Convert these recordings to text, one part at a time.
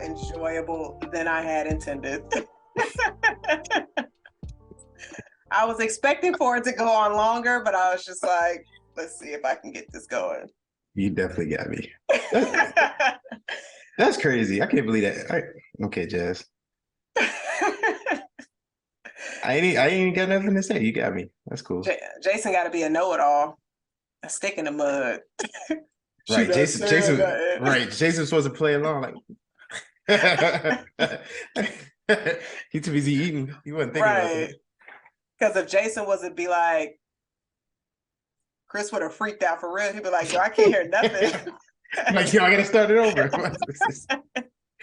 enjoyable than I had intended. I was expecting for it to go on longer, but I was just like, let's see if I can get this going. You definitely got me. That's crazy. I can't believe that. Okay, Jazz. I ain't got nothing to say. You got me. That's cool. Jason got to be a know-it-all, a stick in the mud. Right, Jason. Right, Jason's supposed to play along. Like, he's too busy eating. He wasn't thinking about that. Because if Jason wasn't be like, Chris would have freaked out for real. He'd be like, yo, I can't hear nothing. Like, yo, I gotta start it over.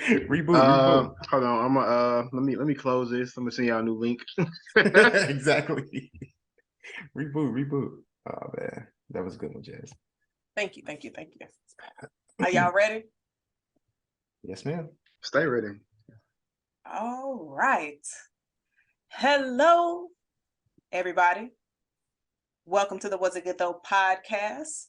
Reboot. Hold on, I'm let me close this. I'm gonna send y'all a new link. Exactly. Reboot. Oh man, that was a good one, Jazz. Thank you. Are y'all ready? Yes, ma'am. Stay ready. All right. Hello, everybody. Welcome to the Was It Good Though podcast,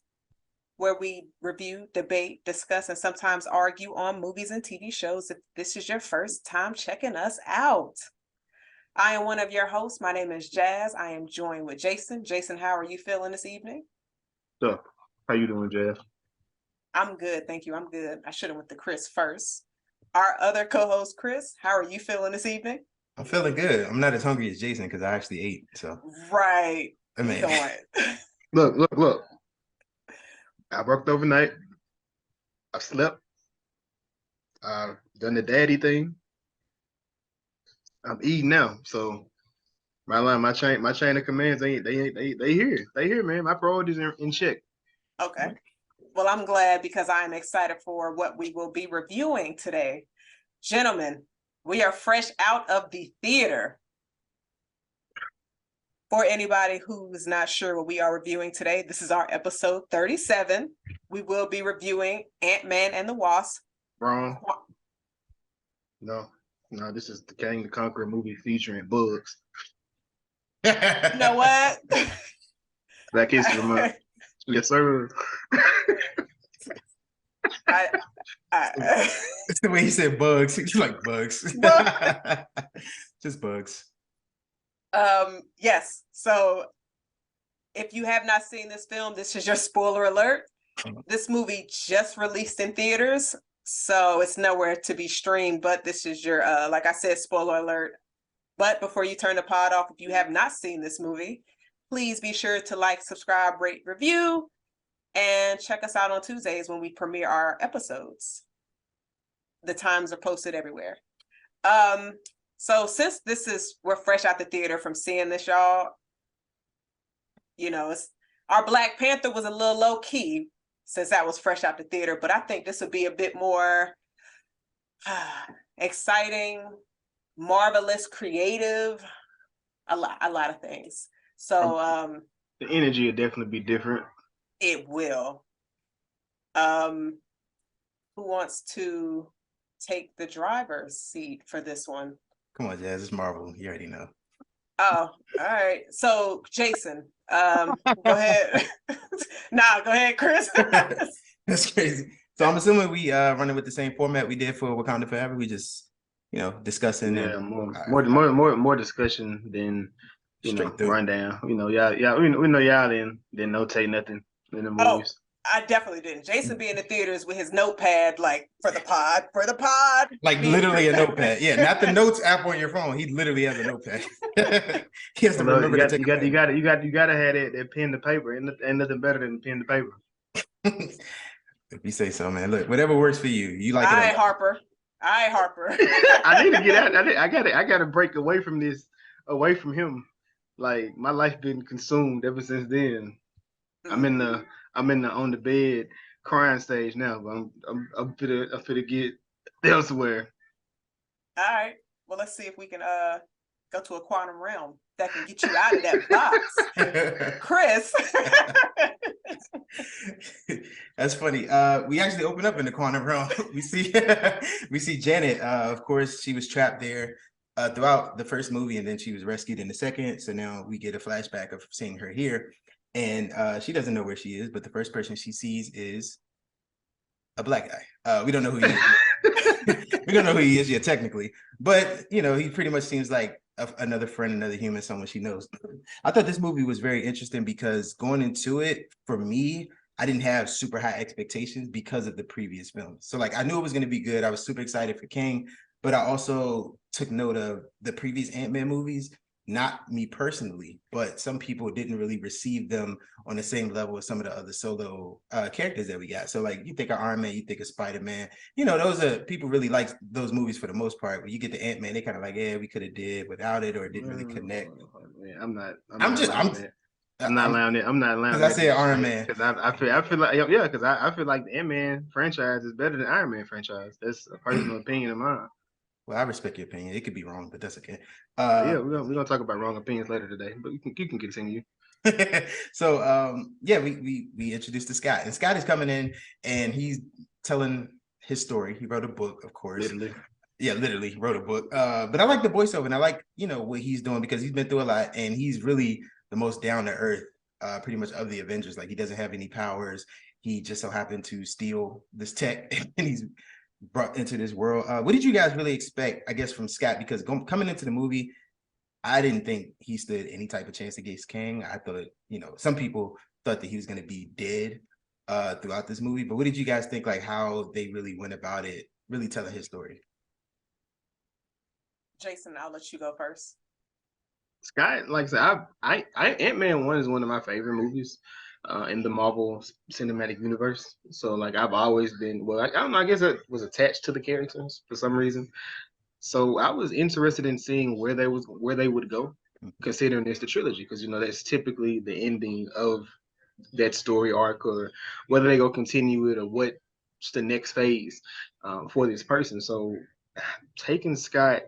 where we review, debate, discuss, and sometimes argue on movies and TV shows. If this is your first time checking us out, I am one of your hosts. My name is Jazz. I am joined with Jason. Jason, how are you feeling this evening? So, how you doing, Jazz? I'm good, thank you. I'm good. I should have went to Chris first. Our other co-host, Chris, how are you feeling this evening? I'm feeling good. I'm not as hungry as Jason because I actually ate. So right. I mean, look. I worked overnight. I slept. Done the daddy thing. I'm eating now, so my chain of commands they here. They here, man. My priorities are in check. Okay. Well, I'm glad because I'm excited for what we will be reviewing today. Gentlemen, we are fresh out of the theater. For anybody who's not sure what we are reviewing today, this is our episode 37. We will be reviewing Ant-Man and the Wasp. Wrong. No, this is the Kang the Conqueror movie featuring bugs. You know what? Black History Month. Yes, sir. It's the way he said bugs. He's like bugs. Just bugs. Yes. So if you have not seen this film, this is your spoiler alert. This movie just released in theaters, so it's nowhere to be streamed, but this is your like I said, spoiler alert. But before you turn the pod off, if you have not seen this movie, please be sure to like, subscribe, rate, review, and check us out on Tuesdays when we premiere our episodes. The times are posted everywhere. So since we're fresh out the theater from seeing this, y'all, you know, our Black Panther was a little low key since that was fresh out the theater, but I think this would be a bit more exciting, marvelous, creative, a lot of things. So the energy will definitely be different. It will. Who wants to take the driver's seat for this one? Come on, Jazz, it's Marvel. You already know. Oh, all right. So, Jason, go ahead. Go ahead, Chris. That's crazy. So I'm assuming we running with the same format we did for Wakanda Forever. We just, discussing. Yeah, more discussion than rundown. You know, y'all, we know y'all didn't notate nothing in the movies. I definitely didn't. Jason be in the theaters with his notepad, like for the pod. Like literally a notepad. Yeah, not the notes app on your phone. He literally has a notepad. He has to remember to take. You got to have that pen to paper. Ain't nothing better than pen to paper. If you say so, man. Look, whatever works for you. You like it. All right, Harper. I need to get out. I got to break away from him. Like my life been consumed ever since then. Mm-hmm. I'm in the on the bed crying stage now, but I'm finna get elsewhere. All right. Well, let's see if we can go to a quantum realm that can get you out of that box. Chris. That's funny. We actually open up in the quantum realm. We see Janet. Of course, she was trapped there throughout the first movie, and then she was rescued in the second. So now we get a flashback of seeing her here. And she doesn't know where she is, but the first person she sees is a black guy. We don't know who he is. We don't know who he is yet, technically, but you know, he pretty much seems like another friend, another human, someone she knows. I thought this movie was very interesting because going into it, for me, I didn't have super high expectations because of the previous films. So like I knew it was going to be good. I was super excited for King, but I also took note of the previous Ant-Man movies. Not me personally, but some people didn't really receive them on the same level as some of the other solo characters that we got. So like you think of Iron Man, you think of Spider-Man, you know, those are people really like those movies for the most part. When you get to Ant-Man, they kind of like, yeah, we could have did without it or it didn't really connect. Yeah, I'm not I'm just allowing that. I'm not allowing it. I'm not allowing because I that said Iron disrespect Man. because I feel like yeah because I feel like the Ant-Man franchise is better than Iron Man franchise. That's a personal opinion of mine. Well, I respect your opinion. It could be wrong, but that's okay. Yeah, we're gonna talk about wrong opinions later today, but you can continue. So yeah, we introduced to Scott, and Scott is coming in and he's telling his story. He wrote a book, of course. Literally. Yeah, literally wrote a book. But I like the voiceover and I like, you know, what he's doing because he's been through a lot and he's really the most down to earth, pretty much of the Avengers. Like he doesn't have any powers. He just so happened to steal this tech and he's brought into this world. What did you guys really expect, I guess, from Scott? Because coming into the movie, I didn't think he stood any type of chance against Kang. I thought, you know, some people thought that he was going to be dead throughout this movie. But what did you guys think, like how they really went about it, really telling his story? Jason, I'll let you go first. Scott, like I said, I Ant-Man 1 is one of my favorite movies in the Marvel Cinematic Universe. So like I've always been I don't know, I guess I was attached to the characters for some reason. So I was interested in seeing where they would go, considering it's the trilogy, because you know that's typically the ending of that story arc, or whether they go continue it or what's the next phase for this person. So taking Scott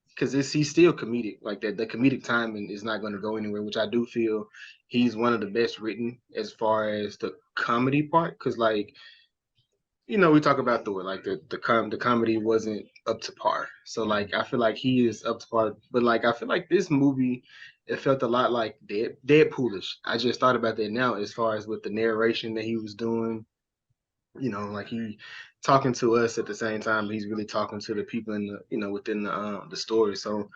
because he's still comedic like that. The comedic timing is not going to go anywhere, which I do feel he's one of the best written as far as the comedy part. Because like you know, we talk about Thor, like the comedy wasn't up to par. So like I feel like he is up to par, but like I feel like this movie, it felt a lot like Deadpoolish. I just thought about that now, as far as with the narration that he was doing. You know, like he talking to us at the same time, he's really talking to the people in the within the story. So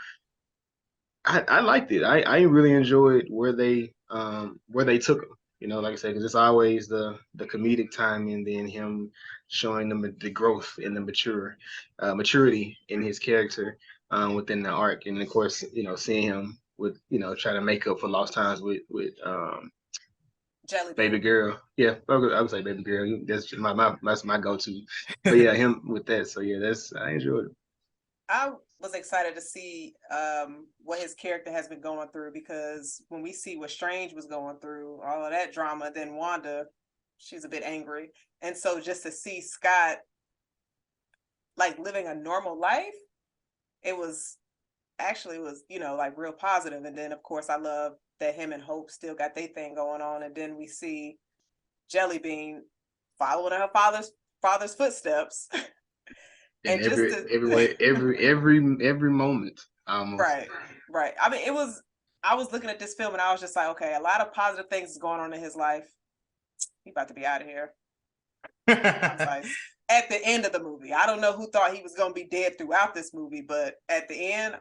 I liked it. I really enjoyed where they took him. You know, like I said, because it's always the comedic time and then him showing them the growth and the maturity in his character within the arc, and of course, you know, seeing him with trying to make up for lost times with Jelly baby bean. girl. Yeah, I would say baby girl. That's just that's my go to. But yeah, him with that. So yeah, I enjoyed it. I was excited to see what his character has been going through, because when we see what Strange was going through, all of that drama, then Wanda, she's a bit angry. And so just to see Scott like living a normal life, it was like real positive. And then of course I love that him and Hope still got their thing going on. And then we see Jelly Bean following her father's footsteps. And And just every way, every moment almost. Right. I mean, I was looking at this film and I was just like, okay, a lot of positive things is going on in his life. He about to be out of here. Like, at the end of the movie. I don't know who thought he was going to be dead throughout this movie, but at the end,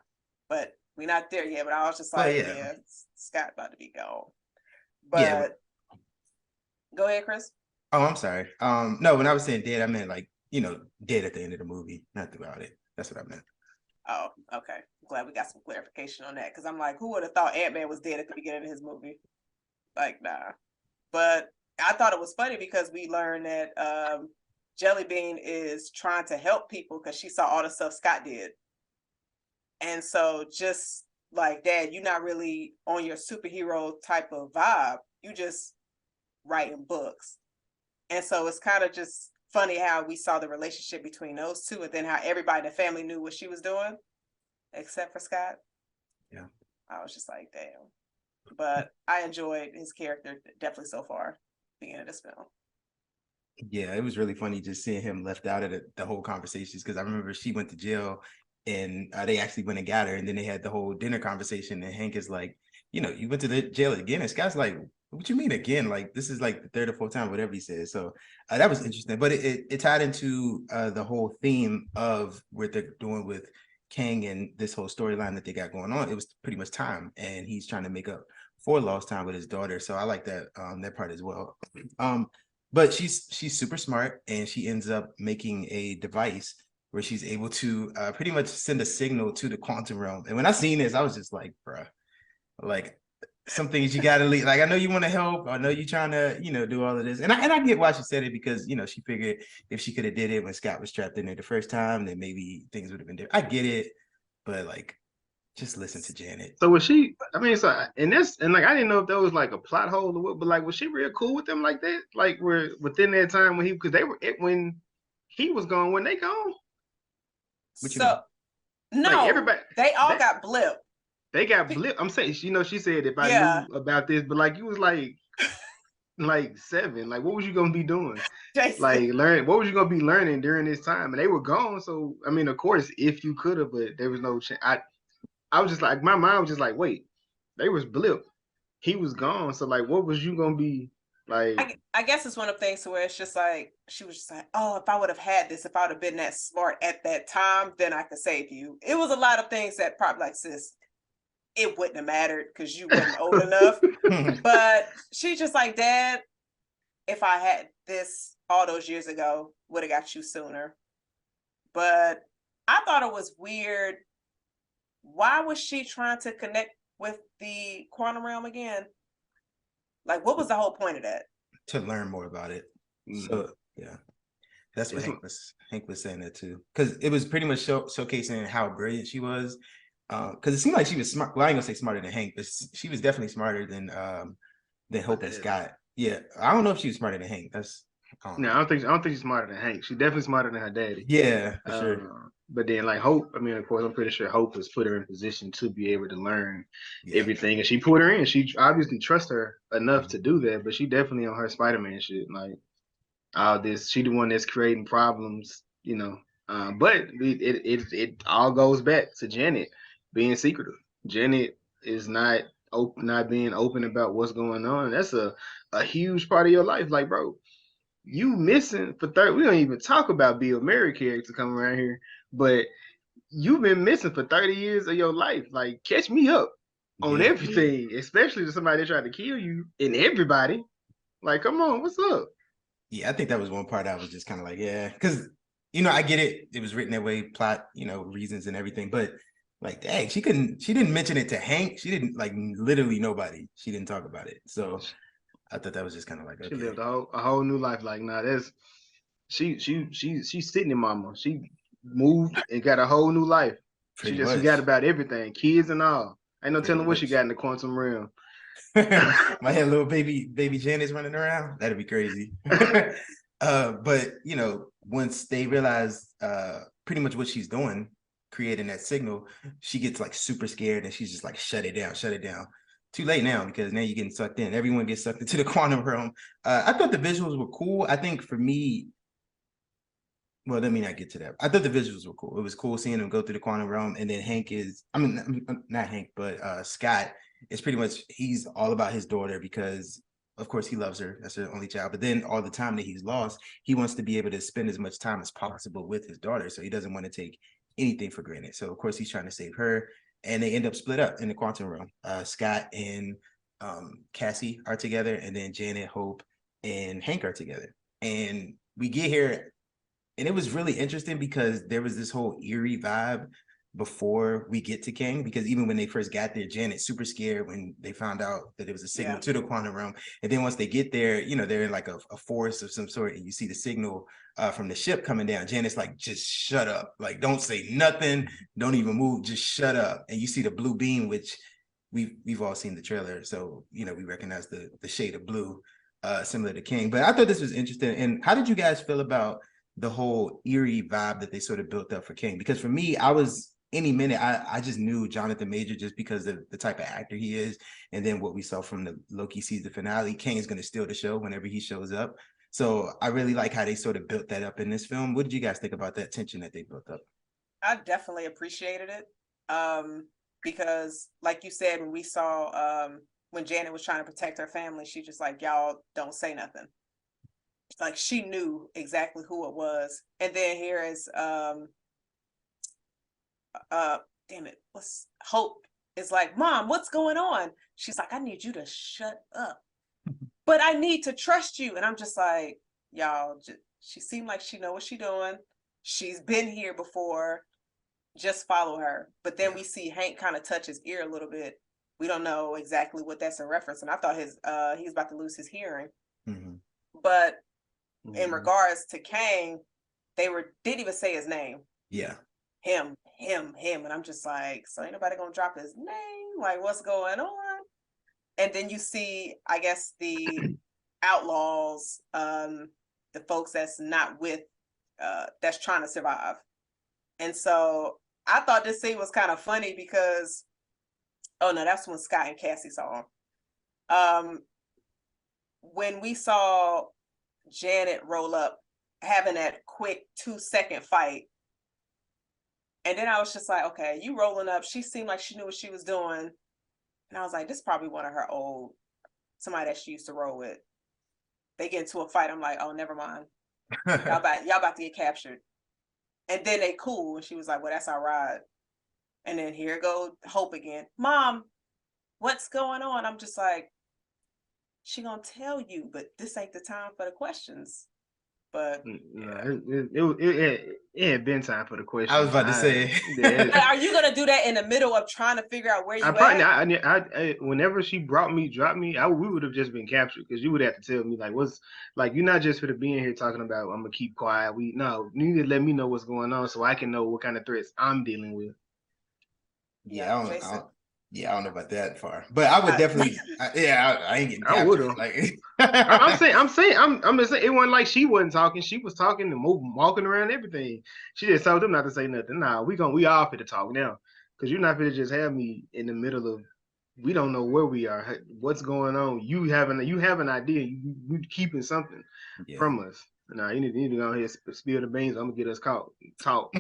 but we're not there yet. But I was just like, yeah, Scott about to be gone. But go ahead, Chris. Oh, I'm sorry. No, when I was saying dead, I meant like, you know, dead at the end of the movie, not throughout it. That's what I meant. Oh, okay. I'm glad we got some clarification on that, because I'm like, who would have thought Ant-Man was dead at the beginning of his movie? Like, nah. But I thought it was funny because we learned that Jelly Bean is trying to help people because she saw all the stuff Scott did. And so just like, Dad, you're not really on your superhero type of vibe. You just writing books. And so it's kind of just funny how we saw the relationship between those two, and then how everybody in the family knew what she was doing, except for Scott. Yeah. I was just like, damn. But I enjoyed his character definitely so far, being in this film. Yeah, it was really funny just seeing him left out of the whole conversations, because I remember she went to jail and they actually went and got her, and then they had the whole dinner conversation, and Hank is like, you know, you went to the jail again, and Scott's like, what you mean again? Like this is like the third or fourth time, whatever he said. So that was interesting, but it tied into the whole theme of what they're doing with Kang and this whole storyline that they got going on. It was pretty much time, and he's trying to make up for lost time with his daughter. So I like that that part as well. But she's super smart, and she ends up making a device where she's able to pretty much send a signal to the quantum realm. And when I seen this, I was just like, bruh, like some things you gotta leave. Like I know you want to help, I know you're trying to, you know, do all of this. And I get why she said it, because you know, she figured if she could have did it when Scott was trapped in there the first time, then maybe things would have been different. I get it, but like just listen to Janet. So was she? I mean, so and like I didn't know if that was like a plot hole or what, but like was she real cool with them like that? Like we're within that time when because they were when he was gone, when they gone. What you mean? So no, Like everybody, they all got blipped. they got blip. I'm saying, you know, she said if I Yeah. knew about this, but like you was like 7. Like what was you gonna be doing? Jason. Like what was you gonna be learning during this time? And they were gone. So I mean, of course, if you could have, but there was no chance. I was just like, my mind was just like, wait, they was blip. He was gone. So like, what was you gonna be like? I guess it's one of the things where it's just like, she was just like, oh, if I would have had this, if I would have been that smart at that time, then I could save you. It was a lot of things that probably like, sis, it wouldn't have mattered because you weren't old enough. But she's just like, Dad, if I had this all those years ago, would have got you sooner. But I thought it was weird. Why was she trying to connect with the quantum realm again? Like, what was the whole point of that? To learn more about it. Mm-hmm. So yeah, that's what Hank was saying that too, because it was pretty much showcasing how brilliant she was. Because it seemed like she was smart. Well, I ain't gonna say smarter than Hank, but she was definitely smarter than Hope and Scott. Yeah, I don't know if she was smarter than Hank. No, I don't think she's smarter than Hank. She's definitely smarter than her daddy. Yeah, for sure. But then like Hope, I mean, of course, I'm pretty sure Hope was put her in position to be able to learn everything, and she put her in. She obviously trusts her enough to do that, but she definitely on her Spider-Man shit. Like all this, she the one that's creating problems, you know. But it all goes back to Janet being secretive. Janet is not being open about what's going on. That's a huge part of your life. Like, bro, you missing for 30. We don't even talk about Bill Murray character coming around here, but you've been missing for 30 years of your life. Like, catch me up on everything, especially to somebody that tried to kill you and everybody. Like, come on, what's up? Yeah, I think that was one part I was just kind of like, yeah, because you know, I get it. It was written that way, plot, you know, reasons and everything, but like, dang, she didn't mention it to Hank. She didn't, like, literally nobody. She didn't talk about it. So I thought that was just kind of like, okay. She lived a whole new life. Like, nah, that's she's Sydney mama. She moved and got a whole new life. She just forgot about everything, kids and all. Ain't no telling what she got in the quantum realm. Might have little baby Janice running around. That'd be crazy. But you know, once they realize pretty much what she's doing, creating that signal, she gets like super scared and she's just like, shut it down. Too late now, because now you're getting sucked in. Everyone gets sucked into the quantum realm. I thought the visuals were cool. I think for me, well, let me not get to that. I thought the visuals were cool. It was cool seeing them go through the quantum realm. And then not Hank, but Scott is pretty much, he's all about his daughter because, of course, he loves her. That's her only child. But then all the time that he's lost, he wants to be able to spend as much time as possible with his daughter. So he doesn't want to take anything for granted. So, of course, he's trying to save her. And they end up split up in the quantum realm. Scott and Cassie are together, and then Janet, Hope, and Hank are together. And we get here, and it was really interesting because there was this whole eerie vibe before we get to Kang, because even when they first got there, Janet's super scared when they found out that it was a signal to the quantum realm. And then once they get there, you know, they're in like a forest of some sort, and you see the signal from the ship coming down. Janet's like, just shut up. Like, don't say nothing. Don't even move. Just shut up. And you see the blue beam, which we've all seen the trailer. So, you know, we recognize the shade of blue, similar to Kang. But I thought this was interesting. And how did you guys feel about the whole eerie vibe that they sort of built up for Kang? Because for me, I was any minute, I just knew Jonathan Major just because of the type of actor he is. And then what we saw from the Loki season finale, Kang is going to steal the show whenever he shows up. So I really like how they sort of built that up in this film. What did you guys think about that tension that they built up? I definitely appreciated it. Because like you said, when we saw when Janet was trying to protect her family, she just like, y'all don't say nothing. Like she knew exactly who it was. And then here is damn it, what's Hope is like, Mom, what's going on? She's like, I need you to shut up. But I need to trust you. And I'm just like, y'all, she seemed like she know what she's doing. She's been here before. Just follow her. But then we see Hank kind of touch his ear a little bit. We don't know exactly what that's a reference. And I thought he was about to lose his hearing. Mm-hmm. But in regards to Kang, didn't even say his name. Yeah. Him. And I'm just like, so ain't nobody gonna drop his name? Like, what's going on? And then you see, I guess, the outlaws, the folks that's not with, that's trying to survive. And so I thought this scene was kind of funny because, oh no, that's when Scott and Cassie saw him. When we saw Janet roll up, having that quick 2-second fight, and then I was just like, okay, you rolling up. She seemed like she knew what she was doing. And I was like, this is probably one of her somebody that she used to roll with. They get into a fight. I'm like, oh, never mind. Y'all about to get captured. And then they cool. And she was like, well, that's our ride. And then here go Hope again. Mom, what's going on? I'm just like, she gonna tell you, but this ain't the time for the questions. But it had been time for the question. I was about to say, are you gonna do that in the middle of trying to figure out where you at? Whenever she dropped me, we would have just been captured because you would have to tell me like what's like. You're not just for the being here talking about I'm gonna keep quiet. You need to let me know what's going on so I can know what kind of threats I'm dealing with. Yeah, I don't know about that far, but I would definitely. I ain't getting captured. I would have. Like, I'm just saying. It wasn't like she wasn't talking. She was talking and moving, walking around, everything. She just told them not to say nothing. Nah, we all fit to talk now, because you're not fit to just have me in the middle of. We don't know where we are. What's going on? You have an idea. You keeping something from us. Nah, you need to go ahead and spill the beans. I'm gonna get us caught. Talk.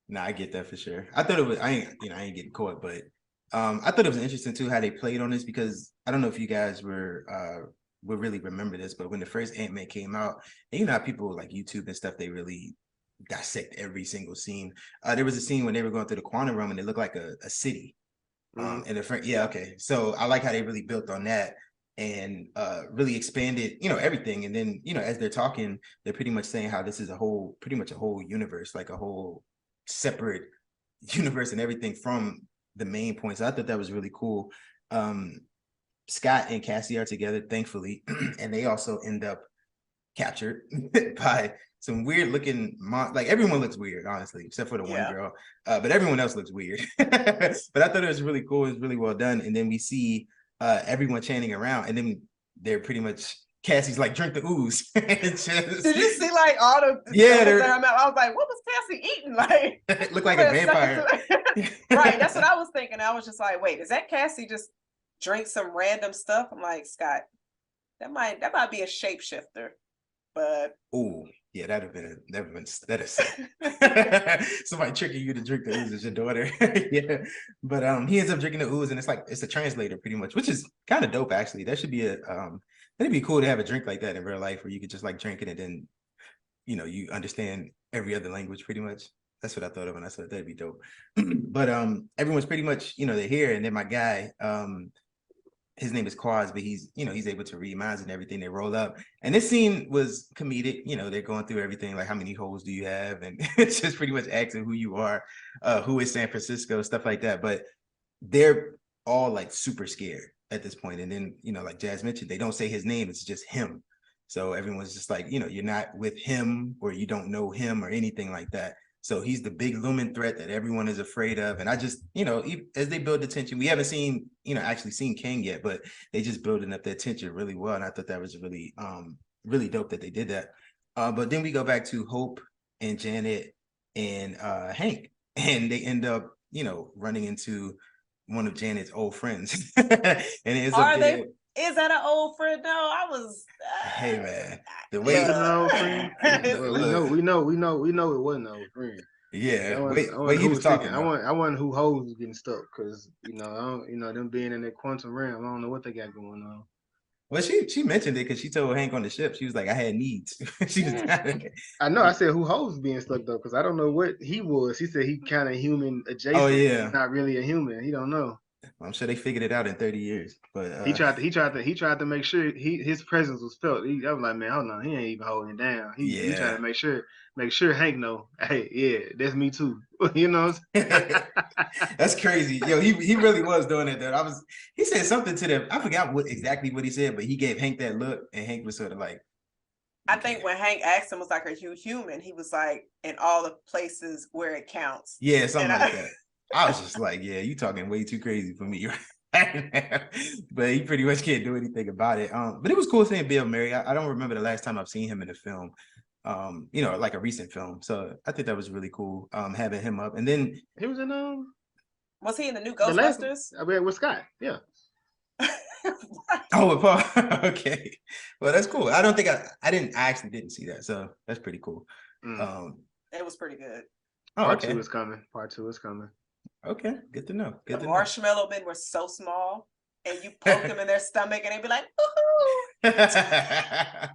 Nah, I get that for sure. I thought it was. I ain't getting caught, but. I thought it was interesting too how they played on this, because I don't know if you guys will really remember this, but when the first Ant-Man came out, and you know how people like YouTube and stuff, they really dissect every single scene. There was a scene when they were going through the quantum realm and it looked like a city. And okay. So I like how they really built on that and really expanded, everything. And then, as they're talking, they're pretty much saying how this is pretty much a whole universe, like a whole separate universe and everything from the main points. I thought that was really cool. Scott and Cassie are together, thankfully, and they also end up captured by some weird looking like everyone looks weird, honestly, except for the one girl. But everyone else looks weird. But I thought it was really cool. It was really well done. And then we see everyone chanting around, and then they're pretty much Cassie's like, drink the ooze. Did you see like all the I was like, what was Cassie eating? Like it looked like a vampire. Right, that's what I was thinking. I was just like, wait, is that Cassie just drink some random stuff? I'm like, Scott, that might be a shapeshifter. But yeah, that is somebody tricking you to drink the ooze as your daughter. Yeah, but he ends up drinking the ooze, and it's a translator pretty much, which is kind of dope actually. That should be that'd be cool to have a drink like that in real life, where you could just like drink it and then you understand every other language pretty much. That's what I thought of when I said that'd be dope. But everyone's pretty much they're here, and then my guy, his name is Quaz, but he's able to read minds and everything. They roll up, and this scene was comedic. They're going through everything like how many holes do you have, and it's just pretty much asking who you are, who is San Francisco, stuff like that. But they're all like super scared at this point, and then like Jazz mentioned, they don't say his name; it's just him. So everyone's just like, you're not with him, or you don't know him or anything like that. So he's the big looming threat that everyone is afraid of. And I just, as they build the tension, we haven't seen, actually seen Kang yet, but they just building up their tension really well. And I thought that was really, really dope that they did that. But then we go back to Hope and Janet and Hank, and they end up, running into one of Janet's old friends. And is that an old friend? No, I was. Hey man, the way an old friend. We know it wasn't an old friend. Yeah, I wait, wonder he who was was thinking. talking though. I wonder who hoes was getting stuck because I don't, them being in that quantum realm. I don't know what they got going on. Well, she mentioned it because she told Hank on the ship, she was like, I had needs. She was I know. I said who hoes being stuck though because I don't know what he was. He said he kind of human oh adjacent. He's yeah. not really a human. He don't know. I'm sure they figured it out in 30 years. But He tried to make sure his presence was felt. I was like, man, hold on, he ain't even holding it down. He trying yeah. to make sure Hank know, hey, yeah, that's me too. you know what I'm saying? That's crazy. Yo, he really was doing it though. He said something to them. I forgot exactly what he said, but he gave Hank that look, and Hank was sort of like, I think when Hank asked him, was like, "Are you human?" He was like, "In all the places where it counts." yeah, something And like that. I was just like, yeah, you talking way too crazy for me right now. But he pretty much can't do anything about it. But it was cool seeing Bill Murray. I don't remember the last time I've seen him in a film. Like a recent film. So I think that was really cool. Having him up. And then He was in was he in the new the last. Ghostbusters? I mean, with Scott, yeah. oh, with Paul. Okay. Well, that's cool. I don't think I actually didn't see that. So that's pretty cool. It was pretty good. Oh, Part okay. 2 is coming. Part 2 is coming. Okay, good to know. Good The to marshmallow men were so small, and you poke them in their stomach, and they'd be like, "Woohoo!" know.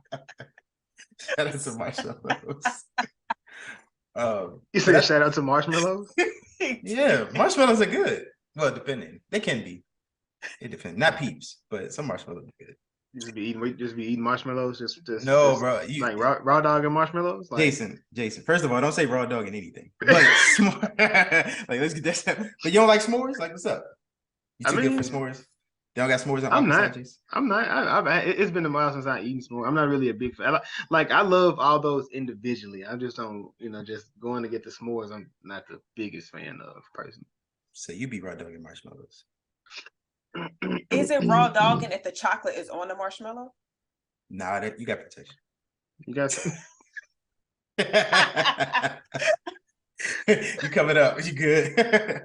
Shout out to marshmallows. You said shout out to marshmallows? Yeah, marshmallows are good. Well, depending. They can be. It depends. Not Peeps, but some marshmallows are good. Just be eating marshmallows. Just No, just, bro. like raw dog and marshmallows. Like, Jason. First of all, don't say raw dog in anything. But like, let's get that. But you don't like s'mores? Like, what's up? You too good for s'mores? They don't got s'mores on opposite sides? I'm not. It's been a while since I eaten s'mores. I'm not really a big fan. Like I love all those individually. I just don't, just going to get the s'mores. I'm not the biggest fan of personally. So you be raw dog and marshmallows. Is it raw dogging if the chocolate is on the marshmallow? Nah, that you got protection. You got some. You coming up? You good?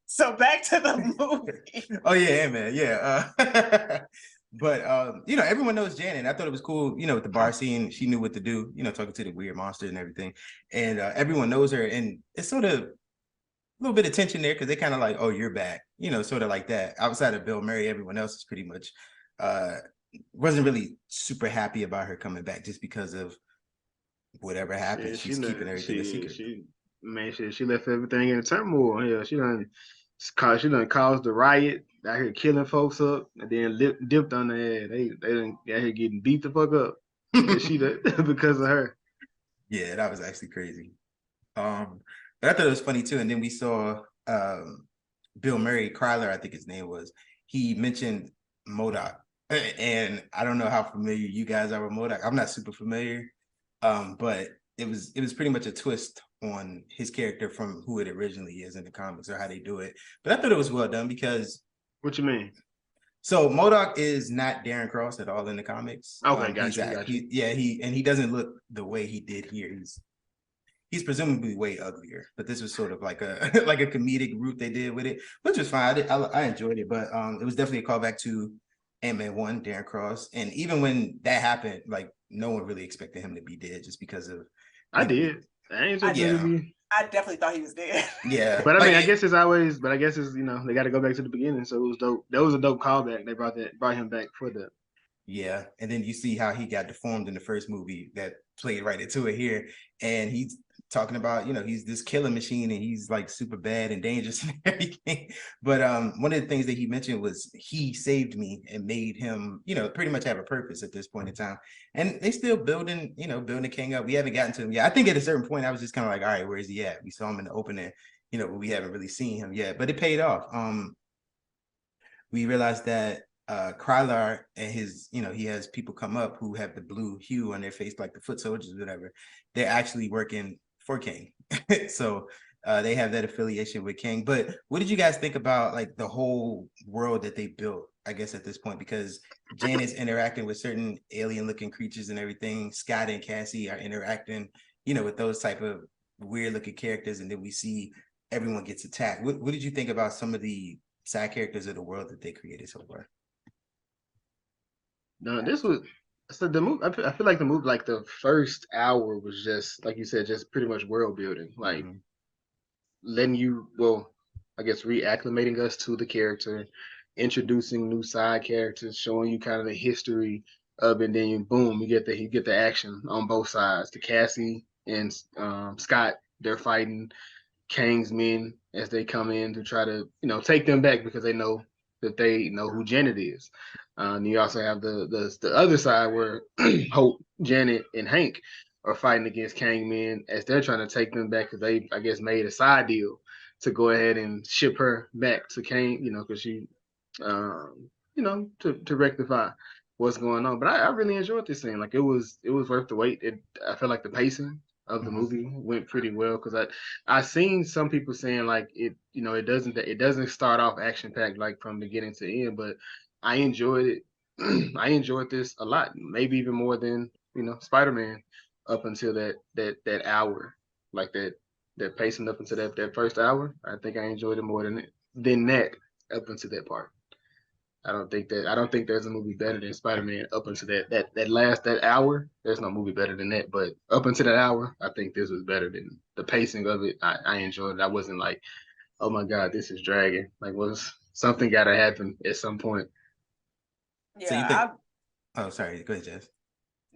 So back to the movie. Oh yeah, man, yeah. But everyone knows Janet. I thought it was cool, with the bar scene. She knew what to do, talking to the weird monster and everything. And everyone knows her, and it's sort of a little bit of tension there because they kind of like, oh, you're back, sort of like that. Outside of Bill Murray, everyone else is pretty much wasn't really super happy about her coming back just because of whatever happened. Yeah, She's keeping everything a secret. She left everything in turmoil. Yeah, she done caused the riot out here killing folks up, and then dipped on their ass. They done out here getting beat the fuck up. Because of her. Yeah, that was actually crazy. But I thought it was funny too. And then we saw Bill Murray, Kryler, I think his name was. He mentioned MODOK, and I don't know how familiar you guys are with MODOK. I'm not super familiar, but it was pretty much a twist on his character from who it originally is in the comics or how they do it. But I thought it was well done because. What you mean? So MODOK is not Darren Cross at all in the comics. Okay, gotcha. He doesn't look the way he did here. He's presumably way uglier, but this was sort of like a like a comedic route they did with it, which was fine. I enjoyed it, but it was definitely a callback to Ant-Man 1, Darren Cross. And even when that happened, like no one really expected him to be dead just because of. I did. I definitely thought he was dead. Yeah, but I mean, I guess it's they got to go back to the beginning. So it was dope. That was a dope callback. They brought him back for that. Yeah, and then you see how he got deformed in the first movie that played right into it here, and he's talking about he's this killing machine and he's like super bad and dangerous and everything. But one of the things that he mentioned was he saved me and made him pretty much have a purpose at this point in time. And they still building Kang up. We haven't gotten to him yet. I think at a certain point I was just kind of like, all right, where is he at? We saw him in the opening, but we haven't really seen him yet. But it paid off. We realized that Krylar and his, he has people come up who have the blue hue on their face, like the foot soldiers, whatever. They're actually working for Kang. So they have that affiliation with Kang. But what did you guys think about like the whole world that they built, I guess, at this point? Because Janet's interacting with certain alien looking creatures and everything. Scott and Cassie are interacting, with those type of weird looking characters. And then we see everyone gets attacked. What did you think about some of the side characters of the world that they created so far? No, the movie. I feel like the movie, like the first hour was just like you said, just pretty much world building. Like letting you, well, I guess reacclimating us to the character, introducing new side characters, showing you kind of the history of it, and then boom, you get the action on both sides. The Cassie and Scott, they're fighting Kang's men as they come in to try to, take them back because they know that they know who Janet is. And you also have the other side where Hope, Janet, and Hank are fighting against Kang men as they're trying to take them back because they, I guess, made a side deal to go ahead and ship her back to Kang, because she, to rectify what's going on. But I really enjoyed this scene. Like it was worth the wait. I feel like the pacing of the movie went pretty well because I seen some people saying like it doesn't start off action packed like from beginning to end, but I enjoyed it. I enjoyed this a lot, maybe even more than Spider-Man up until that hour, like that pacing up until that first hour. I think I enjoyed it more than that up until that part. I don't think there's a movie better than Spider-Man up until that hour. There's no movie better than that. But up until that hour, I think this was better than the pacing of it. I enjoyed it. I wasn't like, oh my God, this is dragging. Like was something gotta happen at some point. So you Yeah, think? Oh, sorry. Go ahead, Jess.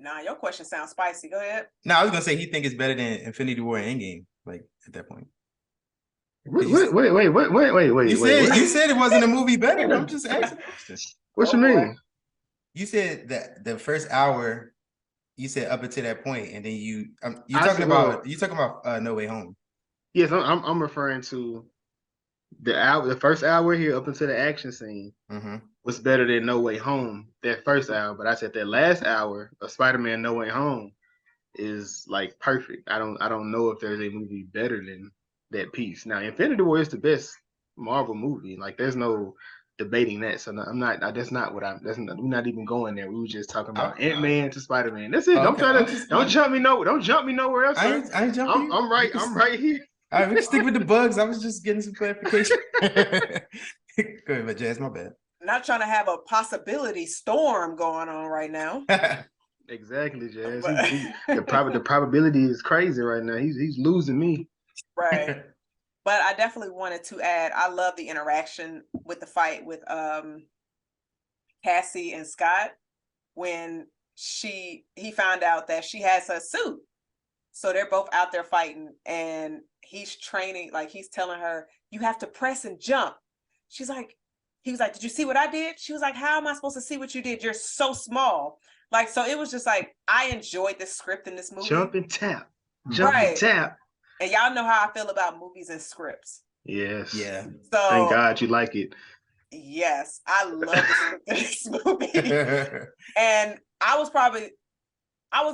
nah, your question sounds spicy. Go ahead. No, I was gonna say he think it's better than Infinity War and Endgame. Like at that point. Wait. You What? said it wasn't a movie better. I'm just asking questions. What you Oh, boy. mean? You said that the first hour, you said up until that point, and then you're I talking said, about well, No Way Home. yes, I'm referring to the first hour here up until the action scene was better than No Way Home. That first hour, but I said that last hour of Spider-Man No Way Home is like perfect. I don't know if there's a movie better than that piece. Now, Infinity War is the best Marvel movie. Like, there's no debating that. So no, I'm not. That's not what I'm. We're not even going there. We were just talking about Ant-Man to Spider-Man. That's it. Okay, Don't jump me nowhere else. I ain't jumping you. I'm right here. All right, we can stick with the bugs. I was just getting some clarification. Go ahead, but Jazz, my bad. Not trying to have a possibility storm going on right now. Exactly, Jazz. But- The probability is crazy right now. He's losing me. Right. But I definitely wanted to add, I love the interaction with the fight with Cassie and Scott when he found out that she has a suit. So they're both out there fighting and he's training, like he's telling her, you have to press and jump. He was like, did you see what I did? She was like, how am I supposed to see what you did? You're so small. Like, so it was just like, I enjoyed the script in this movie. Jump and tap. Jump and tap. And y'all know how I feel about movies and scripts. Yes. Yeah. So thank God you like it. Yes, I love the script in this movie. And I was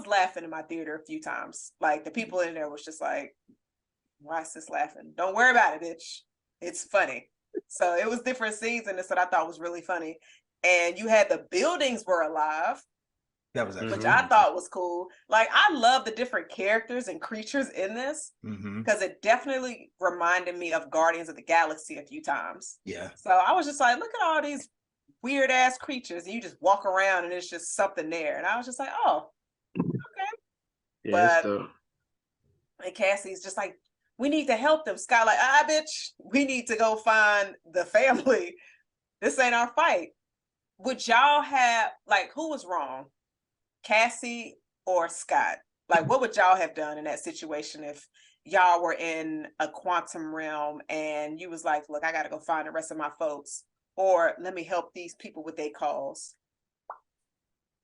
laughing in my theater a few times. Like the people in there was just like, why is this laughing? Don't worry about it, bitch. It's funny. So it was different scenes in this that I thought was really funny. And you had the buildings were alive. That was which I thought was cool. Like I love the different characters and creatures in this because it definitely reminded me of Guardians of the Galaxy a few times. Yeah. So I was just like, look at all these weird ass creatures, and you just walk around and it's just something there. And I was just like, oh, okay. Yeah, but and Cassie's just like, we need to help them. Scott like, bitch, we need to go find the family. This ain't our fight. Would y'all have like who was wrong? Cassie or Scott? Like, what would y'all have done in that situation if y'all were in a quantum realm and you was like, look, I gotta go find the rest of my folks, or let me help these people with their calls?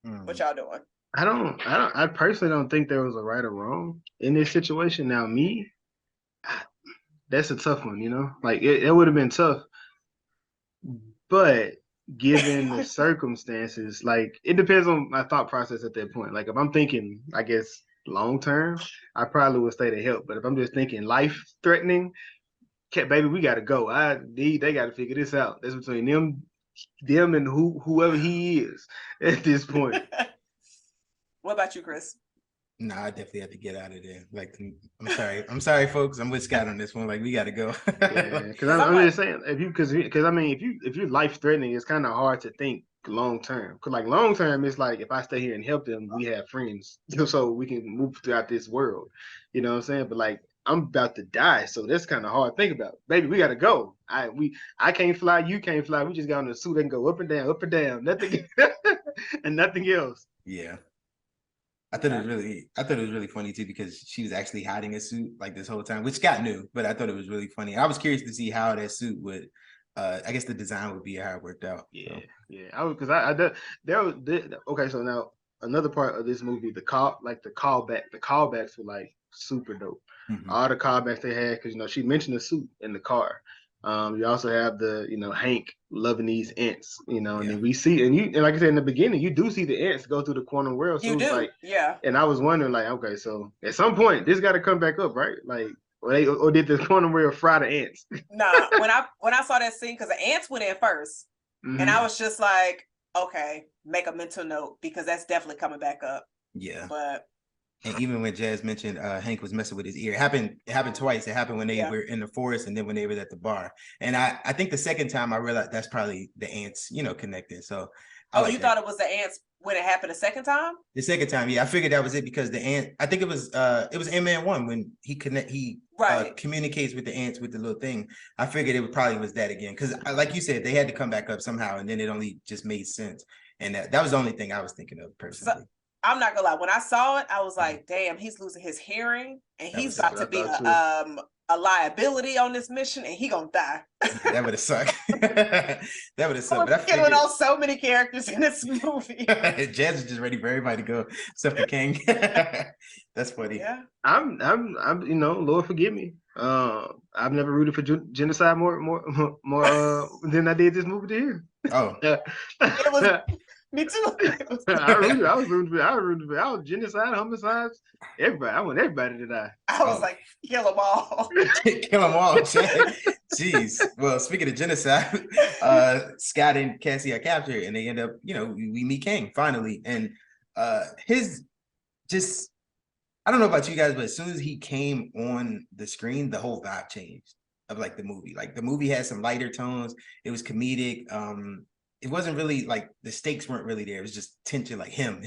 What y'all doing? I personally don't think there was a right or wrong in this situation. Now, that's a tough one, like it would have been tough, but given the circumstances, like it depends on my thought process at that point. Like if I'm thinking, I guess long term, I probably would stay to help. But if I'm just thinking life threatening, baby, we gotta go. They gotta figure this out. That's between them and whoever he is at this point. What about you, Chris? No, I definitely have to get out of there. Like, I'm sorry, folks. I'm with Scott on this one. Like, we got to go. Yeah, because I'm just saying, because I mean, if you're life threatening, it's kind of hard to think long term. Because like long term, it's like if I stay here and help them, we have friends, so we can move throughout this world. You know what I'm saying? But like I'm about to die, so that's kind of hard to think about. Baby, we gotta go. I can't fly, you can't fly. We just got on the suit and go up and down, nothing and nothing else. Yeah. I thought it was really funny too, because she was actually hiding a suit like this whole time, which Scott knew, but I thought it was really funny. I was curious to see how that suit would, I guess the design would be, how it worked out. Yeah, so. yeah. I was, because I there was okay. So now another part of this movie, the callbacks were like super dope. Mhm. All the callbacks they had, because she mentioned the suit in the car. You also have the Hank loving these ants, and then we see, and like I said in the beginning, you do see the ants go through the quantum world. So You it was do, like, yeah. and I was wondering, like, okay, so at some point this got to come back up, right? Like, or did the quantum world fry the ants? Nah, when I saw that scene, because the ants went in 1st, and I was just like, okay, make a mental note, because that's definitely coming back up. Yeah. But and even when Jazz mentioned Hank was messing with his ear, it happened twice. It happened when they were in the forest, and then when they were at the bar. And I think the second time I realized that's probably the ants, connected. So you thought it was the ants when it happened the second time? The second time, yeah, I figured that was it, because the ant, I think it was Ant-Man 1 when he communicates with the ants with the little thing. I figured it probably was that again, because like you said, they had to come back up somehow, and then it only just made sense. And that was the only thing I was thinking of personally. So, I'm not gonna lie, when I saw it, I was like, damn, he's losing his hearing, and he's about to be a liability on this mission, and he gonna die. That would have sucked. That would have sucked. But I killing on so many characters in this movie. Jazz is just ready for everybody to go, except for King. That's funny. Yeah. I'm Lord forgive me. I've never rooted for genocide more than I did this movie to hear. Oh. It was me too. I was genocide, homicides, everybody. I want everybody to die. I was like, kill them all. Kill them all. Jeez. Well, speaking of genocide, Scott and Cassie are captured, and they end up, we meet Kang finally. And his just, I don't know about you guys, but as soon as he came on the screen, the whole vibe changed of like the movie. Like the movie had some lighter tones. It was comedic. It wasn't really like, the stakes weren't really there. It was just tension, like him.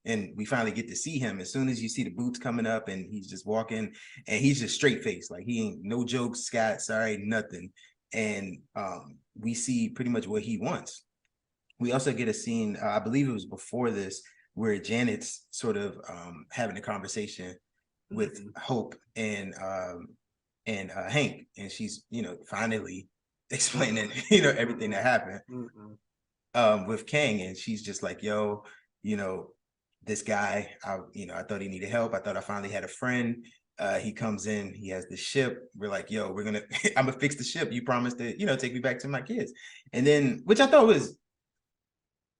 And we finally get to see him. As soon as you see the boots coming up and he's just walking, and he's just straight faced, like he ain't no jokes, Scott, sorry, nothing. And we see pretty much what he wants. We also get a scene, I believe it was before this, where Janet's sort of having a conversation with Hope and Hank, and she's finally explaining everything that happened with Kang, and she's just like, yo, this guy, I thought he needed help. I thought I finally had a friend. He comes in, he has the ship. We're like, yo, I'm gonna fix the ship. You promised to take me back to my kids. And then, which I thought was,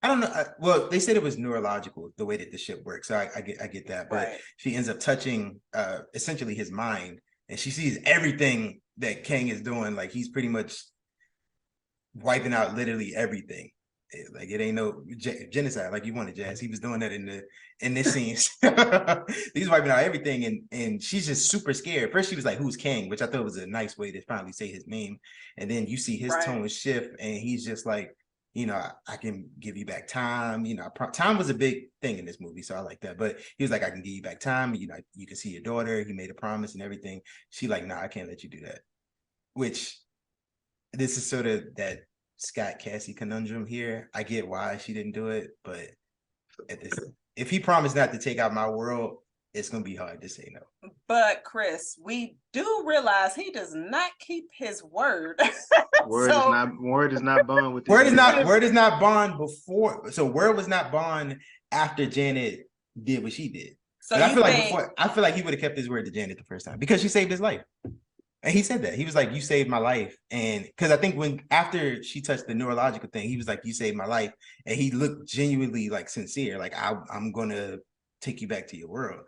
I don't know. Well, they said it was neurological, the way that the ship works. So I get that. But she ends up touching essentially his mind, and she sees everything that Kang is doing. Like he's pretty much wiping out literally everything. Like it ain't no genocide like you wanted, Jazz. He was doing that in this scene. He's wiping out everything, and she's just super scared. First she was like, who's Kang, which I thought was a nice way to finally say his name. And then you see his tone shift, and he's just like, I can give you back time. Time was a big thing in this movie, so I like that. But he was like, I can give you back time. You can see your daughter. He made a promise and everything. She like, nah, I can't let you do that. Which this is sort of that Scott Cassie conundrum here. I get why she didn't do it, but if he promised not to take out my world, it's gonna be hard to say no. But Chris, we do realize he does not keep his word. Word is not bond with word is not bond before. So word was not bond after Janet did what she did. So I feel like he would have kept his word to Janet the first time, because she saved his life. And he said that. He was like, you saved my life. And because I think after she touched the neurological thing, he was like, you saved my life. And he looked genuinely like sincere. Like, I'm going to take you back to your world.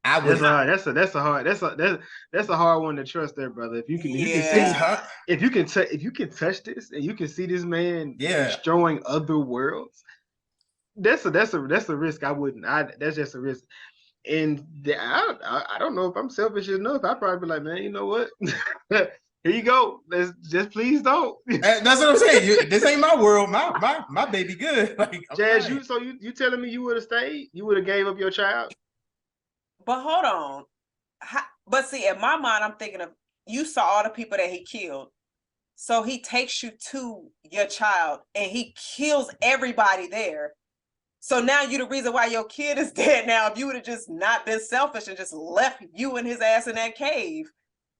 That's a hard one to trust there, brother. If you can touch this and you can see this man destroying other worlds, that's a risk I wouldn't. That's just a risk. And I don't know if I'm selfish enough. I'd probably be like, man, you know what? Here you go. Let's just please don't. That's what I'm saying. This ain't my world. My baby good. Like, Jazz, you telling me you would have stayed? You would have gave up your child? But hold on. But see, in my mind, I'm thinking of, you saw all the people that he killed. So he takes you to your child and he kills everybody there. So now you the reason why your kid is dead now. If you would have just not been selfish and just left you and his ass in that cave.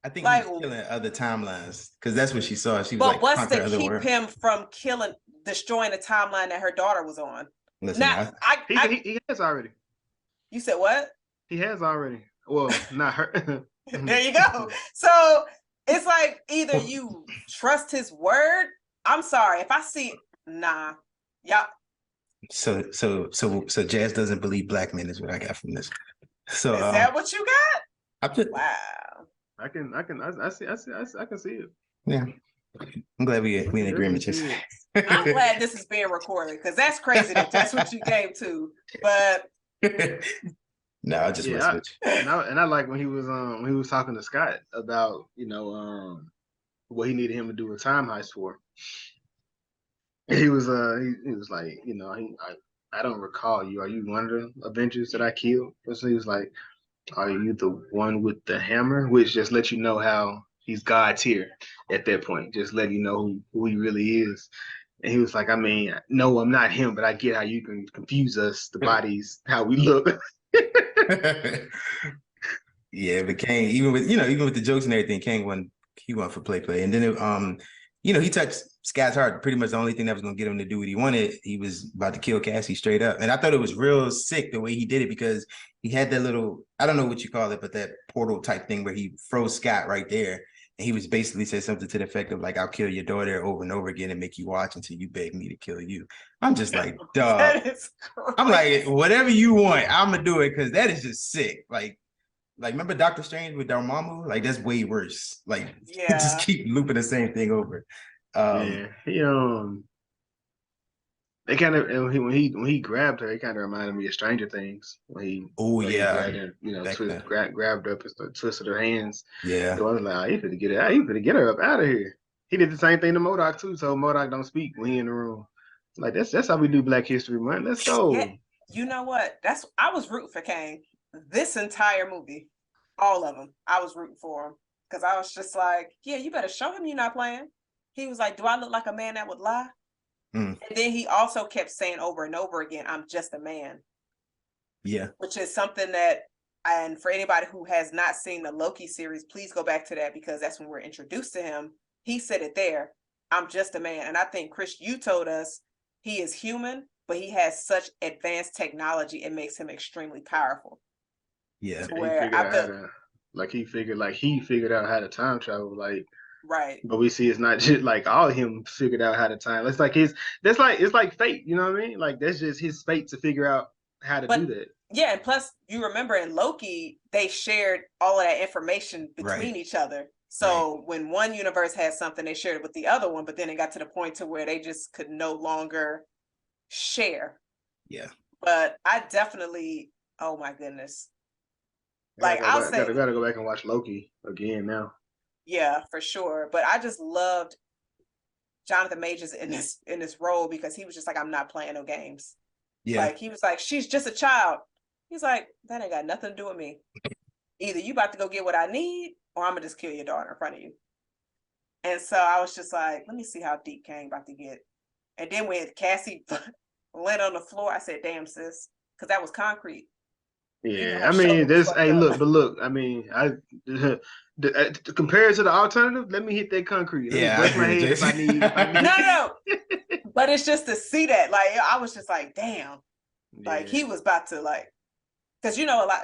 I think Like, he was killing other timelines because that's what she saw. She was but like, what's conquer to other keep worlds. him from destroying the timeline that her daughter was on? Listen, Now, He has already. You said what? He has already. Well, not her. There you go. So it's like either you trust his word. I'm sorry if I see, nah, yeah. So Jazz doesn't believe black men is what I got from this. So Is that what you got? I'm just, Wow. I can see it. yeah. I'm glad we in agreement. I'm glad this is being recorded because that's crazy that that's what you came to. But no, I just mess with you. And I like when he was talking to Scott about what he needed him to do a time heist for. He was like, I don't recall you. Are you one of the Avengers that I killed? So he was like, are you the one with the hammer? Which just lets you know how he's God tier at that point. Just let you know who he really is. And he was like, I mean, no, I'm not him, but I get how you can confuse us, the bodies, how we look. Yeah, but Kang, even with the jokes and everything, Kang won for play. And then he touched Scott's heart. Pretty much the only thing that was gonna get him to do what he wanted. He was about to kill Cassie straight up. And I thought it was real sick the way he did it because he had that little, I don't know what you call it, but that portal type thing where he froze Scott right there. And he was basically said something to the effect of like, I'll kill your daughter over and over again and make you watch until you beg me to kill you. I'm just like, dog. I'm like, whatever you want, I'm gonna do it because that is just sick. Like remember Doctor Strange with Dormammu? Like that's way worse. Like just keep looping the same thing over. They kind of when he grabbed her, it kind of reminded me of Stranger Things when he grabbed her, grabbed her up and twisted her hands. Yeah, so I was like, oh, he finna get her, get her up out of here. He did the same thing to MODOK too, so MODOK don't speak when he in the room. Like that's how we do Black History Month. Let's go. Yeah, you know what? I was rooting for Kang this entire movie, all of them. I was rooting for him because I was just like, yeah, you better show him you're not playing. He was like, do I look like a man that would lie? And then he also kept saying over and over again, I'm just a man. Yeah. Which is something that, and for anybody who has not seen the Loki series, please go back to that because that's when we're introduced to him. He said it there, I'm just a man. And I think, Chris, you told us he is human, but he has such advanced technology, it makes him extremely powerful. Yeah. Where he figured out how to time travel, like. Right. But we see it's not just like all him figured out how to time. It's like it's like fate, you know what I mean? Like that's just his fate to figure out how to do that. Yeah, and plus you remember in Loki, they shared all of that information between each other. So when one universe had something, they shared it with the other one, but then it got to the point to where they just could no longer share. Yeah. But I definitely, oh my goodness. Like I'll say gotta go back and watch Loki again now. Yeah, for sure. But I just loved Jonathan Majors in this role because he was just like, I'm not playing no games. Yeah. Like he was like, she's just a child. He's like, that ain't got nothing to do with me. Either you about to go get what I need, or I'm gonna just kill your daughter in front of you. And so I was just like, let me see how deep Kang about to get. And then when Cassie went on the floor, I said, damn, sis, because that was concrete. Yeah, I mean, look, I mean, compared to the alternative, let me hit that concrete. Let me break my head if I need. No. But it's just to see that, like, I was just like, damn, like he was about to like, because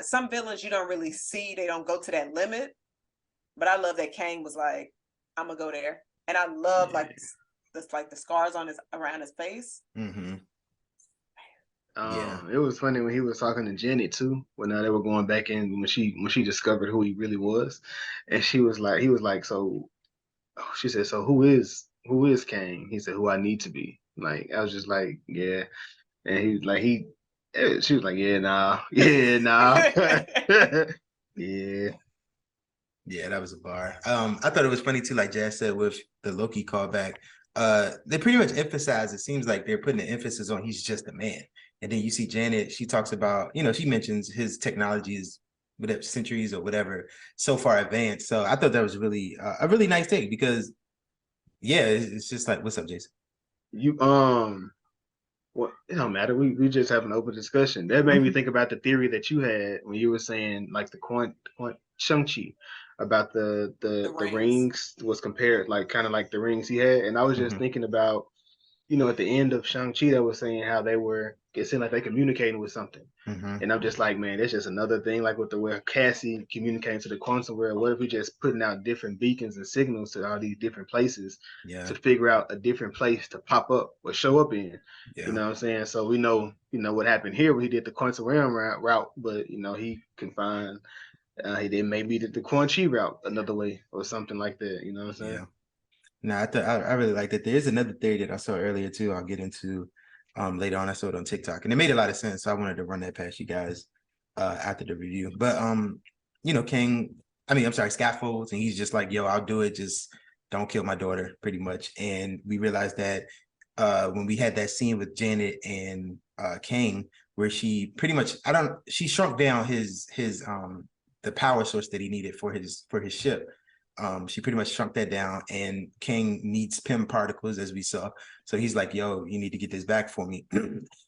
some villains you don't really see, they don't go to that limit. But I love that Kang was like, I'm gonna go there, and I love like the scars around his face. Mm-hmm. It was funny when he was talking to Janet too, when they were going back in when she discovered who he really was, and he was like, so she said, so who is Kang? He said, who I need to be. Like I was just like, yeah, and she was like, yeah, nah, yeah. Yeah, that was a bar. I thought it was funny too, like Jazz said with the Loki callback. They pretty much emphasize, it seems like they're putting the emphasis on he's just a man. And then you see Janet, she talks about, she mentions his technology is whatever centuries or whatever so far advanced. So I thought that was really a really nice take because yeah, it's just like, what's up, Jason? You well, it don't matter. We just have an open discussion. That made me think about the theory that you had when you were saying like the Shang-Chi about the rings. rings was compared like kind of like the rings he had, and I was just thinking about at the end of Shang-Chi that was saying how it seemed like they communicating with something. And I'm just like, man, that's just another thing, like with the where Cassie communicating to the quantum world. What if we just putting out different beacons and signals to all these different places to figure out a different place to pop up or show up in? You know what I'm saying? So we know, what happened here when he did the quantum realm route, but he can find he then maybe did the Quan Chi route another way or something like that. You know what I'm saying? Yeah. No, I really like that. There's another theory that I saw earlier too. I'll get into later on. I saw it on TikTok and it made a lot of sense. So I wanted to run that past you guys after the review. But Scott folds and he's just like, yo, I'll do it. Just don't kill my daughter, pretty much. And we realized that when we had that scene with Janet and Kang, where she pretty much she shrunk down his the power source that he needed for his ship. She pretty much shrunk that down, and Kang needs PIM particles, as we saw. So he's like, yo, you need to get this back for me.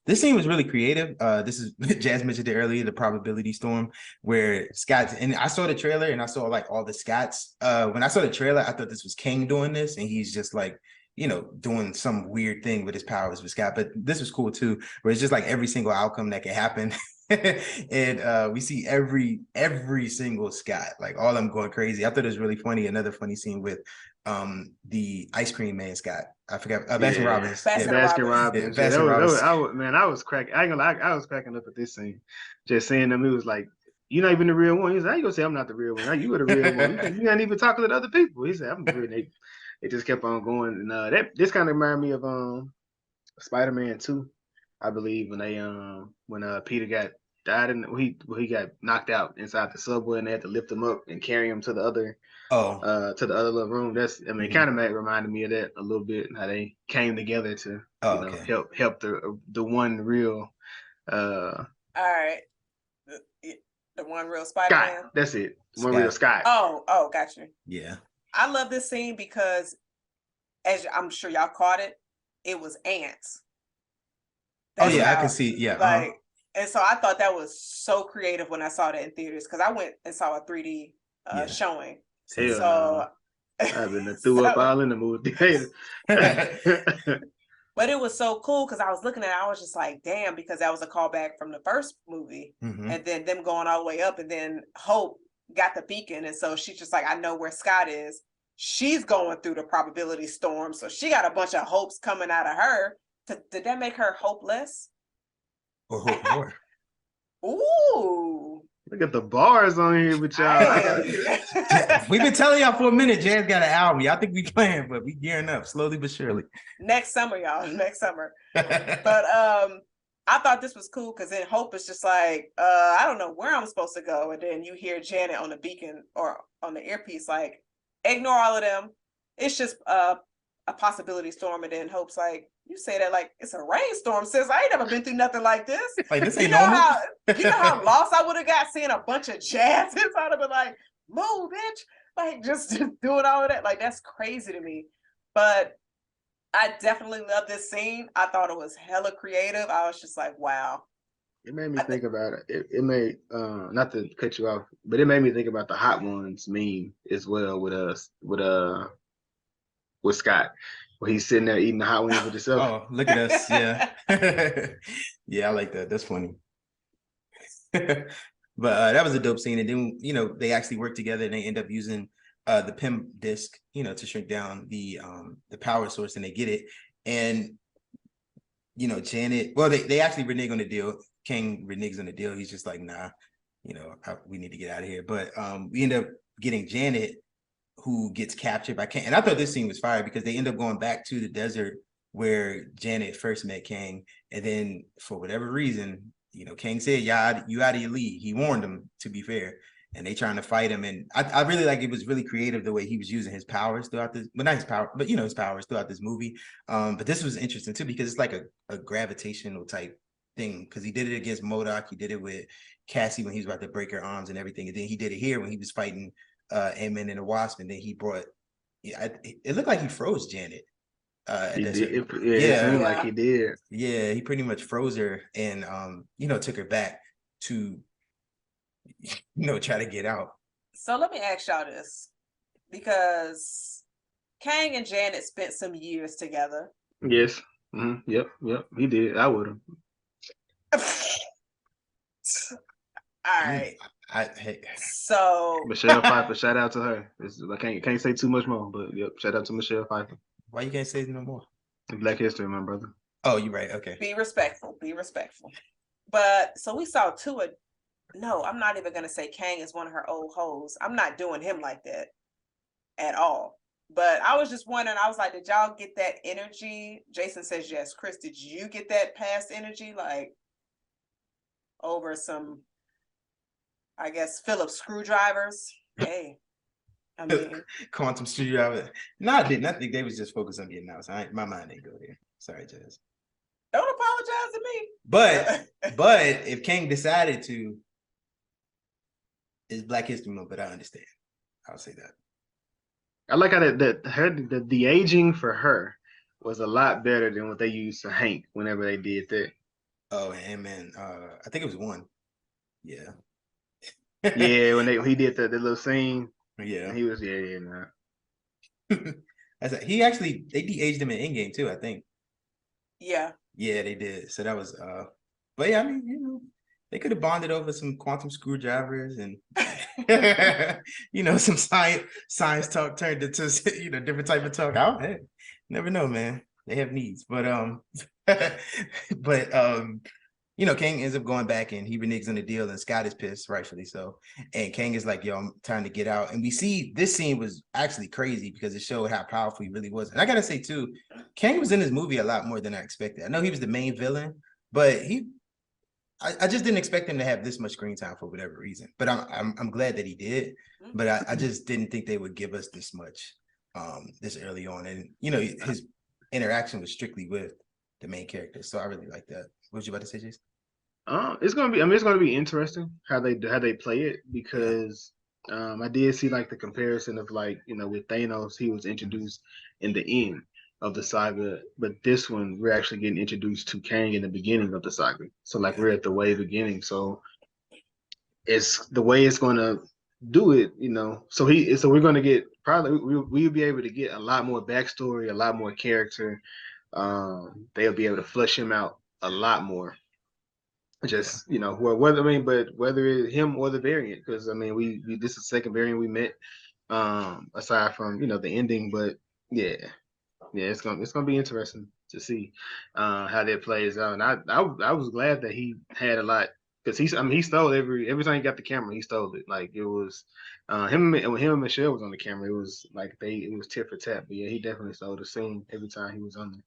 This scene was really creative. This is Jazz mentioned it earlier, the probability storm, where Scott, and I saw the trailer and I saw like all the Scotts. When I saw the trailer, I thought this was Kang doing this, and he's just like, doing some weird thing with his powers with Scott. But this was cool too, where it's just like every single outcome that can happen. And we see every single Scott, like all of them going crazy. I thought it was really funny. Another funny scene with the ice cream man Scott. I forgot Baskin Robbins. Baskin Robbins. Yeah, Baskin Robbins. I was cracking. I ain't gonna lie, I was cracking up at this scene. Just saying them, it was like, you're not even the real one. He's like, how you gonna say I'm not the real one? You were the real one. You ain't even talking to other people. He said, I'm the real. It just kept on going, and this kind of reminded me of Spider-Man 2, I believe, when Peter died and he got knocked out inside the subway, and they had to lift him up and carry him to the other little room. It kind of reminded me of that a little bit, how they came together to help the one real all right, the one real Spider-Man. Scott. That's it. One real Scott. Oh, got you. Yeah. I love this scene because, as I'm sure y'all caught it, it was ants. I can see. Yeah. And so I thought that was so creative when I saw that in theaters, because I went and saw a 3D showing. I've been threw up all in the movie theater. But it was so cool because I was looking at it, I was just like, damn, because that was a callback from the first movie. And then them going all the way up, and then Hope got the beacon, and so she's just like, I know where Scott is. She's going through the probability storm, so she got a bunch of hopes coming out of her. Did that make her hopeless? Or hope more? Ooh, look at the bars on here with y'all. We've been telling y'all for a minute. Jazz got an album. Y'all think we playing, but we gearing up slowly but surely. Next summer, y'all. Next summer. But I thought this was cool because then Hope is just like, I don't know where I'm supposed to go, and then you hear Janet on the beacon or on the earpiece like, ignore all of them. It's just a possibility storm, and then Hope's like, you say that like it's a rainstorm, sis. I ain't never been through nothing like this. Like, this ain't normal. You know how lost I would have got seeing a bunch of jazz. I'd have been like, move, bitch. Like just doing all of that. Like that's crazy to me. But I definitely love this scene. I thought it was hella creative. I was just like, wow. It made me think about it. It made not to cut you off, but it made me think about the Hot Ones meme as well with Scott, where he's sitting there eating the hot wings with himself. Oh, look at us. Yeah. Yeah, I like that. That's funny. But that was a dope scene. And then, they actually work together and they end up using the PIM disc, to shrink down the power source, and they get it. And, Janet, well, they actually renege on the deal. Kang reneges on the deal. He's just like, nah, we need to get out of here. But we end up getting Janet, who gets captured by Kang. And I thought this scene was fire because they end up going back to the desert where Janet first met Kang. And then for whatever reason, Kang said, yeah, you out of your league. He warned them, to be fair. And they trying to fight him. And I really like, it was really creative the way he was using his powers throughout this, well, not his power, but his powers throughout this movie. But this was interesting too, because it's like a gravitational type thing because he did it against MODOK. He did it with Cassie when he was about to break her arms and everything, and then he did it here when he was fighting Ant-Man and the Wasp, and then he brought. Yeah, it looked like he froze Janet. He did. Yeah, It seemed like he did. Yeah, he pretty much froze her and took her back to try to get out. So let me ask y'all this, because Kang and Janet spent some years together. Yes. Yep. He did. I would have. All right. Hey. So Michelle Pfeiffer, shout out to her. I can't say too much more, but yep, shout out to Michelle Pfeiffer. Why you can't say no more? Black History, my brother. Oh, you're right. Okay. Be respectful. Be respectful. But so we saw two of. No, I'm not even gonna say Kang is one of her old hoes. I'm not doing him like that at all. But I was just wondering, I was like, did y'all get that energy? Jason says yes. Chris, did you get that past energy? Like over some, I guess, Phillips screwdrivers? Hey, I mean. Quantum screwdriver. No, I didn't. I think they was just focused on getting out. So my mind didn't go there. Sorry, Jazz. Don't apologize to me. But if Kang decided to, it's Black History Month, but I understand. I'll say that. I like how the aging for her was a lot better than what they used to Hank whenever they did that. Oh, and man, I think it was one. Yeah. Yeah, when he did the little scene. Yeah. He was nah. He actually they de-aged him in Endgame too, I think. Yeah. Yeah, they did. So that was but yeah, I mean, they could have bonded over some quantum screwdrivers and some science talk turned into different type of talk. Hey, never know, man. They have needs. But Kang ends up going back and he reneges on the deal, and Scott is pissed, rightfully so. And Kang is like, yo, I'm trying to get out. And we see this scene was actually crazy because it showed how powerful he really was. And I gotta say too, Kang was in this movie a lot more than I expected. I know he was the main villain, but I just didn't expect him to have this much screen time for whatever reason. But I'm glad that he did. But I just didn't think they would give us this much this early on. And his interaction was strictly with the main character. So I really like that. What was you about to say, Jason? It's gonna be interesting how they play it, because I did see like the comparison of with Thanos, he was introduced in the end of the saga, but this one we're actually getting introduced to Kang in the beginning of the saga. So we're at the way beginning. So it's the way it's gonna do it, So we're gonna get we'll be able to get a lot more backstory, a lot more character. They'll be able to flesh him out a lot more. Just whether it's him or the variant, because we this is the second variant we met, aside from the ending, but yeah, it's gonna be interesting to see how that plays out. And I was glad that he had a lot, because he stole every time he got the camera, he stole it. Like it was him and Michelle was on the camera, it was like it was tit for tat. But yeah, he definitely stole the scene every time he was on there.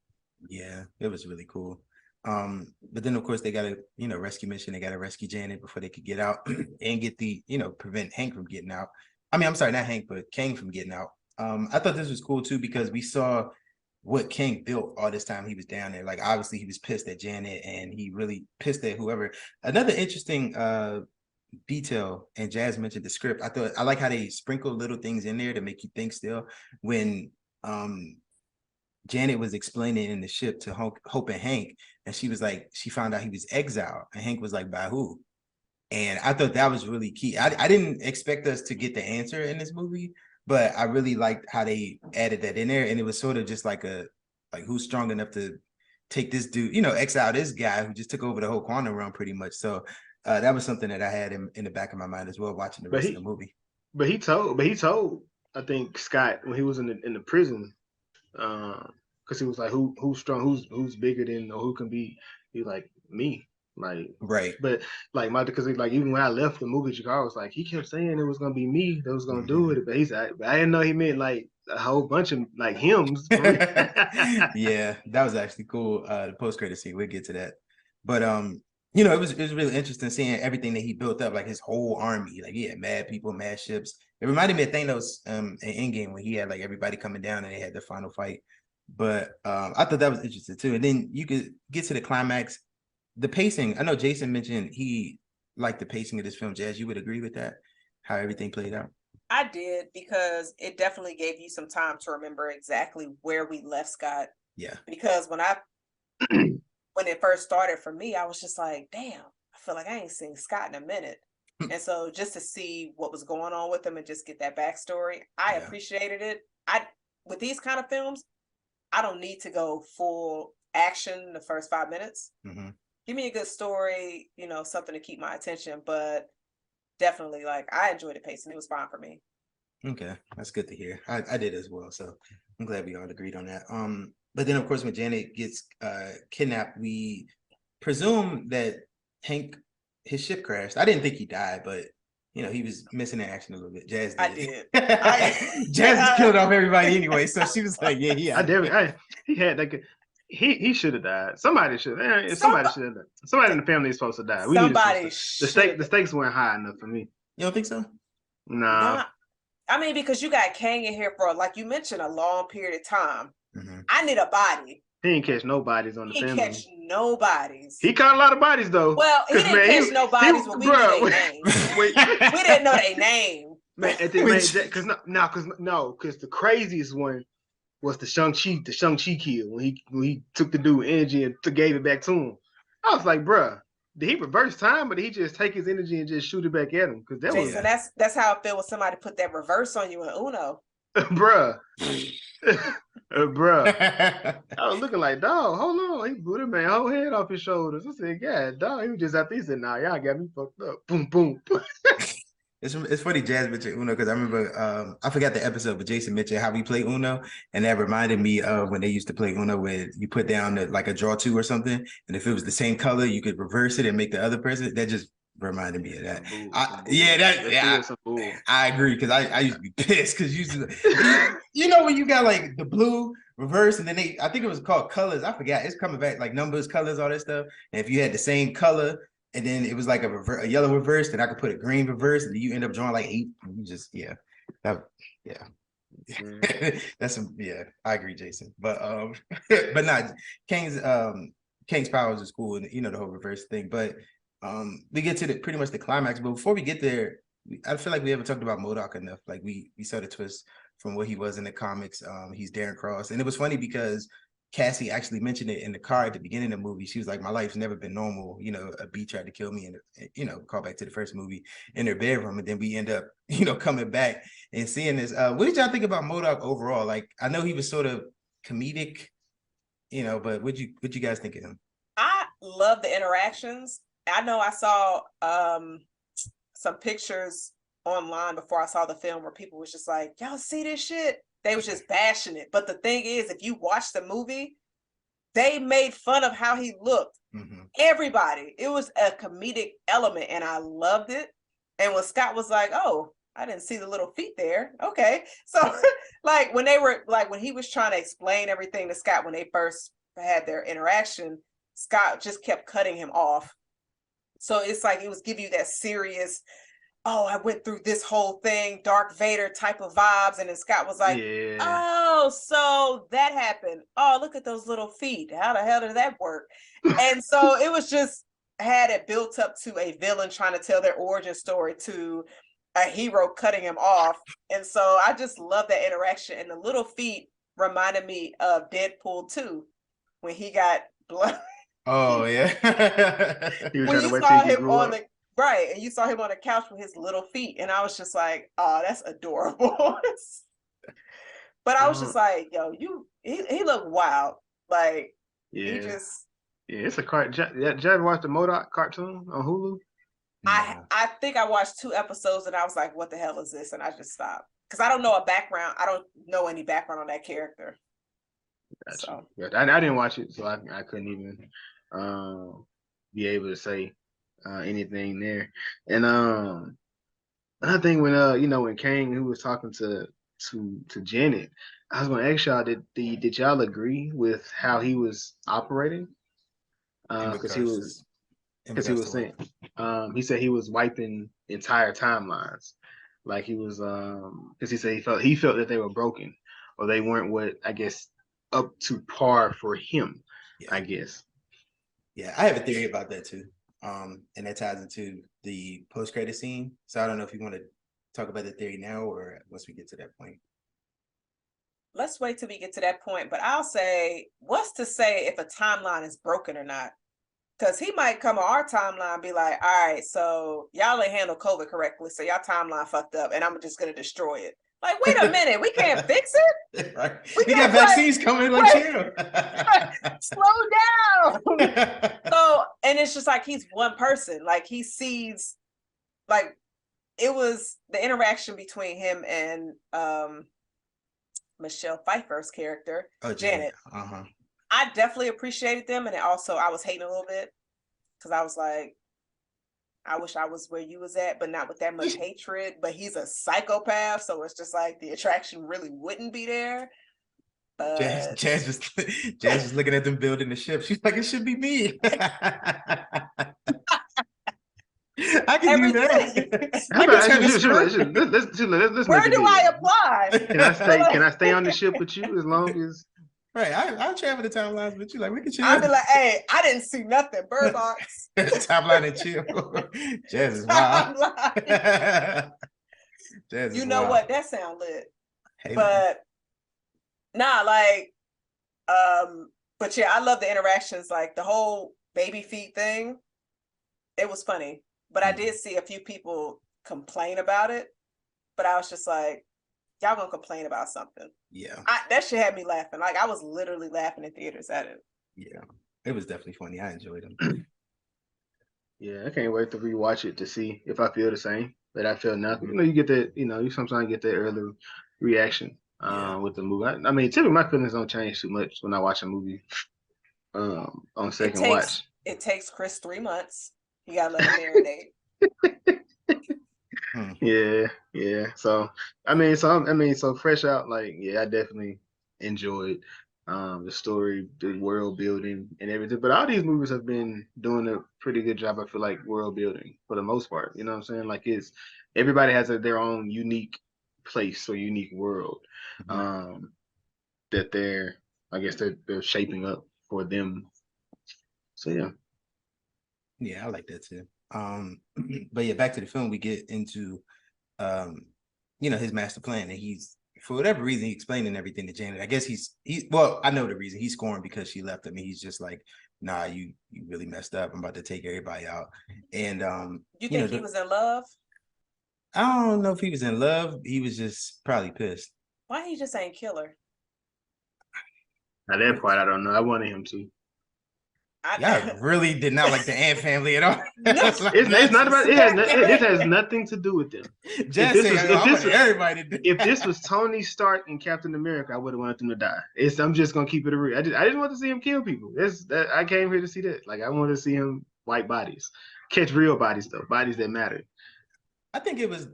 Yeah, it was really cool. But then of course they got a rescue mission. They got to rescue Janet before they could get out and get the prevent Hank from getting out. I mean, I'm sorry, not Hank, but Kang from getting out. I thought this was cool too, because we saw what Kang built all this time he was down there. Like obviously he was pissed at Janet, and he really pissed at whoever. Another interesting detail, and Jazz mentioned the script. I like how they sprinkle little things in there to make you think still. When Janet was explaining in the ship to Hope and Hank, and she was like, she found out he was exiled, and Hank was like, by who? And I thought that was really key. I didn't expect us to get the answer in this movie, but I really liked how they added that in there. And it was sort of just like who's strong enough to take this dude, exile this guy who just took over the whole quantum realm pretty much. So that was something that I had in the back of my mind as well, watching the rest of the movie. But he told, I think, Scott, when he was in the prison, because he was like, who's strong, who's bigger than, or who can be, he like, me. Like, right. But because even when I left the movie, Chicago, was like, he kept saying it was gonna be me that was gonna do it, but he's like, but I didn't know he meant like a whole bunch of like hymns. Yeah, that was actually cool. The post-credit scene, we'll get to that. But it was really interesting seeing everything that he built up, like his whole army. Like he had mad people, mad ships. It reminded me of Thanos in Endgame, when he had like everybody coming down and they had the final fight. But I thought that was interesting too. And then you could get to the climax. the pacing. I know Jason mentioned he liked the pacing of this film. Jazz, you would agree with that? How everything played out? I did, because it definitely gave you some time to remember exactly where we left Scott. Yeah. Because when it first started for me, I was just like, damn, I feel like I ain't seen Scott in a minute. And so just to see what was going on with him and just get that backstory, I appreciated it. With these kind of films, I don't need to go full action the first 5 minutes. Give me a good story, something to keep my attention. But definitely, like, I enjoyed the pacing. It was fine for me. Okay, that's good to hear. I did as well, so I'm glad we all agreed on that. But then of course when Janet gets kidnapped, we presume that Hank, his ship crashed. I didn't think he died, but he was missing in action a little bit. Jazz did. I did. Jazz killed off everybody anyway, so she was like, yeah. He had like he should have died. Somebody should have. Somebody should have. Somebody in the family is supposed to die. The stakes weren't high enough for me. You don't think so? Nah. I mean, because you got Kang in here for, like you mentioned, a long period of time. I need a body. He didn't catch no bodies on the family. He didn't catch no bodies. He caught a lot of bodies though. Well, he didn't catch no bodies, but we knew their names. We didn't know their name. Man, because the craziest one was the Shang-Chi kill when he took the dude energy and gave it back to him. I was like, bruh, did he reverse time, or did he just take his energy and just shoot it back at him? Because that's how it feels when somebody put that reverse on you in Uno. Bruh. Bruh. I was looking like, dog, hold on. He blew the man's whole head off his shoulders. I said, yeah, dog. He was just out there. He said, nah, y'all got me fucked up. Boom, boom. It's funny Jazz mentioned Uno because I remember I forgot the episode, but Jason mentioned how we play Uno, and that reminded me of when they used to play Uno where you put down like a draw two or something, and if it was the same color, you could reverse it and make the other person. That just reminded me of that. I agree because I used to be pissed because when you got like the blue reverse and then I think it was called colors. I forgot. It's coming back like numbers, colors, all that stuff. And if you had the same color. And then it was like a yellow reverse, then I could put a green reverse, and then you end up drawing like 8. You just that's I agree, Jason. But but not Kang's powers is cool, and the whole reverse thing. But we get to pretty much the climax. But before we get there, I feel like we haven't talked about MODOK enough. Like we saw the twist from what he was in the comics. He's Darren Cross, and it was funny because Cassie actually mentioned it in the car at the beginning of the movie. She was like, my life's never been normal. A bee tried to kill me and, call back to the first movie in their bedroom. And then we end up, coming back and seeing this. What did y'all think about MODOK overall? Like, I know he was sort of comedic, but what'd you guys think of him? I love the interactions. I know I saw some pictures online before I saw the film where people was just like, y'all see this shit? They was just bashing it. But the thing is, if you watch the movie, they made fun of how he looked. Everybody. It was a comedic element, and I loved it. And when Scott was like, oh, I didn't see the little feet there. Okay. So like when he was trying to explain everything to Scott when they first had their interaction, Scott just kept cutting him off. So it's like it was giving you that serious, oh, I went through this whole thing, Darth Vader type of vibes. And then Scott was like, oh, so that happened. Oh, look at those little feet. How the hell did that work? And so it was just had it built up to a villain trying to tell their origin story to a hero cutting him off. And so I just love that interaction. And the little feet reminded me of Deadpool 2 when he got blood. Oh, yeah. When you saw him on the right, and you saw him on the couch with his little feet, and I was just like, "Oh, that's adorable." But I was just like, "Yo, he looked wild." Like, it's a cartoon. Did you ever watch the MODOK cartoon on Hulu? I think I watched 2 episodes, and I was like, "What the hell is this?" And I just stopped because I don't know a background. I don't know any background on that character. Gotcha. So. I didn't watch it, so I couldn't even be able to say anything there. And another thing when Kang, who was talking to Janet, I was going to ask y'all, did y'all agree with how he was operating? Because he was saying he said he was wiping entire timelines, like he was because he said he felt that they were broken or they weren't what I guess up to par for him. I guess. Yeah, I have a theory about that too. And that ties into the post-credit scene. So I don't know if you want to talk about the theory now or once we get to that point. Let's wait till we get to that point. But I'll say, what's to say if a timeline is broken or not? Because he might come on our timeline and be like, all right, so y'all ain't handle COVID correctly, so y'all timeline fucked up, and I'm just gonna destroy it. Like, wait a minute, we can't fix it. Right. We We got can't, like, vaccines coming, like chill. slow down. So, and it's just like he's one person. Like he sees, like it was the interaction between him and Michelle Pfeiffer's character, Oh, Janet. Uh-huh. I definitely appreciated them, and also I was hating a little bit because I was like, I wish I was where you was at, but not with that much hatred. But he's a psychopath, so it's just like the attraction really wouldn't be there. Jazz was looking at them building the ship. She's like, it should be me. I can do that. How about Where do I apply? Can I stay on the ship with you as long as right? I'll travel the timelines with you. Like we can chill. I'll be like, hey, I didn't see nothing. Bird box. Timeline and chill. Jazz is wild. Jazz is you know wild. what? That sound lit. Hey, but nah, like, but yeah, I love the interactions, like the whole baby feet thing. It was funny. But I did see a few people complain about it. But I was just like, y'all gonna complain about something. Yeah. That shit had me laughing. Like I was literally laughing in theaters at it. Yeah. It was definitely funny. I enjoyed them. Yeah, I can't wait to rewatch it to see if I feel the same. But I feel nothing. You know, you get that, you sometimes get that early reaction with the movie. I mean, typically my feelings don't change too much when I watch a movie on second watch. It takes Chris 3 months. You gotta let it marinate. Yeah. So so fresh out, like, yeah, I definitely enjoyed the story, the world building and everything. But all these movies have been doing a pretty good job, I feel like, world building for the most part. You know what I'm saying? Like everybody has their own unique place or unique world that they're shaping up for them. So yeah. Yeah, I like that too. But yeah, back to the film, we get into his master plan, and he's, for whatever reason, he explaining everything to Janet. I guess well, I know the reason. He's scoring because she left him, and he's just like, nah, you really messed up. I'm about to take everybody out. And you think he was in love? I don't know if he was in love. He was just probably pissed. Why he just ain't kill her? Now that part I don't know. I wanted him to. I really did not like the Ant family at all. It's not about it. This has nothing to do with them. If this was Tony Stark and Captain America, I would have wanted them to die. I'm just gonna keep it real. I just want to see him kill people. I came here to see that. Like I want to see him wipe bodies, catch real bodies though, bodies that matter. I think it was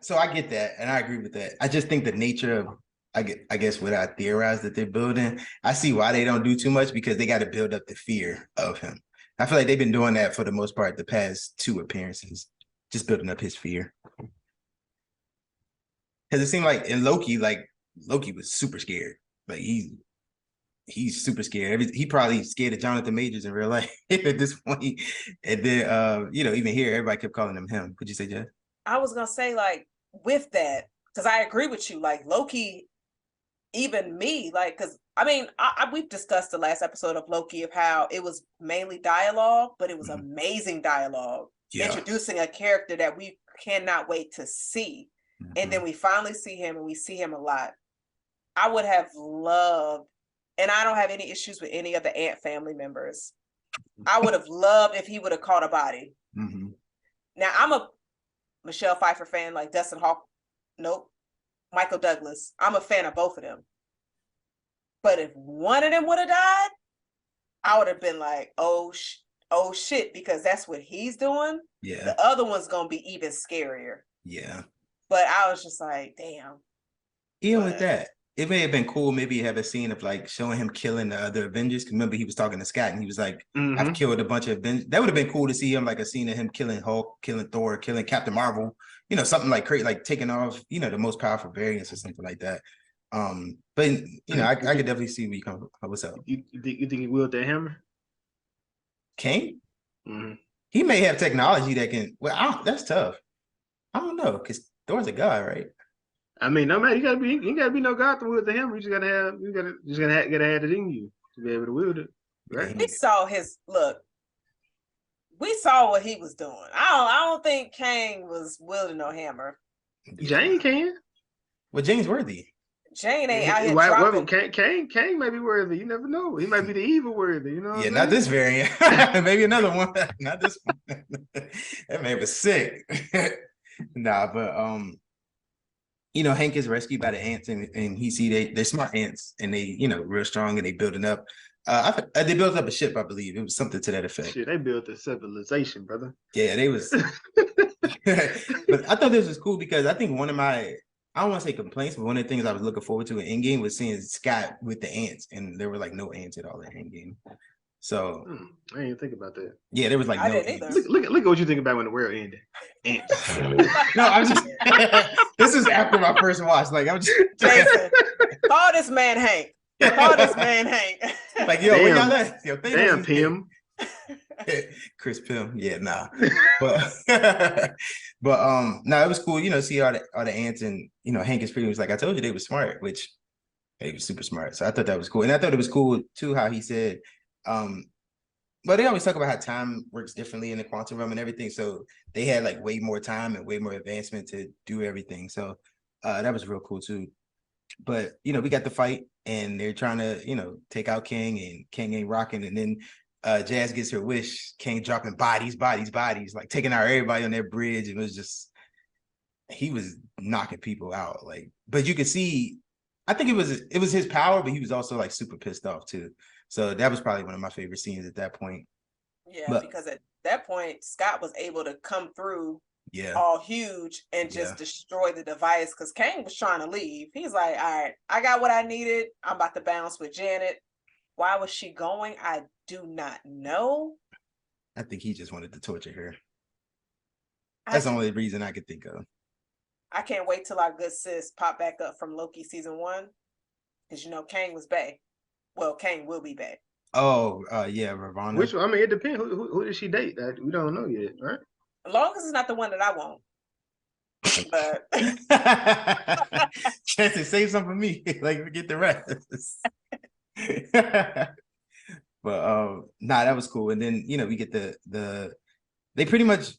so I get that and I agree with that. I just think the nature of I guess what I theorize that they're building, I see why they don't do too much, because they got to build up the fear of him. I feel like they've been doing that for the most part the past 2 appearances, just building up his fear. Because it seemed like in Loki was super scared. Like he's super scared. He probably scared of Jonathan Majors in real life at this point. And then even here, everybody kept calling him. What'd you say, Jeff? I was gonna say, like, with that, because I agree with you, like Loki. Even me, like, because I mean, we've discussed the last episode of Loki of how it was mainly dialogue, but it was amazing dialogue, introducing a character that we cannot wait to see. And then we finally see him, and we see him a lot. I would have loved, and I don't have any issues with any of the Ant family members. I would have loved if he would have caught a body. Now, I'm a Michelle Pfeiffer fan, like Dustin Hawk. Nope. Michael Douglas. I'm a fan of both of them. But if one of them would have died, I would have been like, oh shit, because that's what he's doing. Yeah. The other one's going to be even scarier. Yeah. But I was just like, damn. Even with that, it may have been cool maybe have a scene of like showing him killing the other Avengers. Remember, he was talking to Scott and he was like, I've killed a bunch of Avengers. That would have been cool to see him, like a scene of him killing Hulk, killing Thor, killing Captain Marvel, something like crazy, like taking off, the most powerful variants or something like that. But I could definitely see where you come from. What's up? You think he wielded that hammer? King? Mm-hmm. He may have technology that can. Well, that's tough. I don't know because Thor's a god, right? I mean, no man, you gotta be no god to wield the hammer. You gotta have it in you to be able to wield it, right? We saw his look. We saw what he was doing. I don't think Kang was wielding no hammer. Jane can. Well, James Worthy. Jane ain't out here dropping. Kang may be worthy. You never know. He might be the evil worthy. You know. Yeah, not this variant. Maybe another one. Not this one. That man was sick. Nah, but Hank is rescued by the ants, and he see they're smart ants, and they real strong, and they building up. They built up a ship, I believe. It was something to that effect. Shit, they built a civilization, brother. Yeah, they was. But I thought this was cool because I think one of my, I don't want to say complaints, but one of the things I was looking forward to in Endgame was seeing Scott with the ants, and there were like no ants at all in Endgame. So I didn't even think about that. Yeah, there was like I no didn't ants. either. Look at what you think about when the world ended. Ants. No, I was just. This is after my first watch. Like I'm just. Jason, call this man Hank. Call this man Hank. Like yo, where y'all at? Yo, damn Pim. Chris Pim, yeah, nah, but no, it was cool, see all the ants, and Hank is pretty was like, I told you they were smart, which they were super smart. So I thought that was cool, and I thought it was cool too how he said, but they always talk about how time works differently in the quantum realm and everything. So they had like way more time and way more advancement to do everything. So that was real cool too. But we got the fight, and they're trying to take out King, and King ain't rocking, and then Jazz gets her wish. King dropping bodies, like taking out everybody on their bridge. It was just, he was knocking people out. Like, but you could see, I think it was his power, but he was also like super pissed off too. So that was probably one of my favorite scenes at that point. Yeah, because at that point, Scott was able to come through all huge and just destroy the device, because Kang was trying to leave. He's like, all right, I got what I needed. I'm about to bounce with Janet. Why was she going? I do not know. I think he just wanted to torture her. That's the only reason I could think of. I can't wait till our good sis pop back up from Loki season 1, because Kang was bae. Well, Kang will be bae. Oh, yeah, Ravonna. Which, I mean, it depends. Who did she date? We don't know yet, right? As long as it's not the one that I want. But Chance, save some for me. Like, forget the rest. But nah, that was cool. And then we get the they pretty much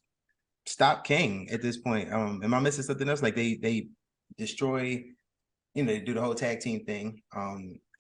stop King at this point. Am I missing something else? Like they destroy, they do the whole tag team thing.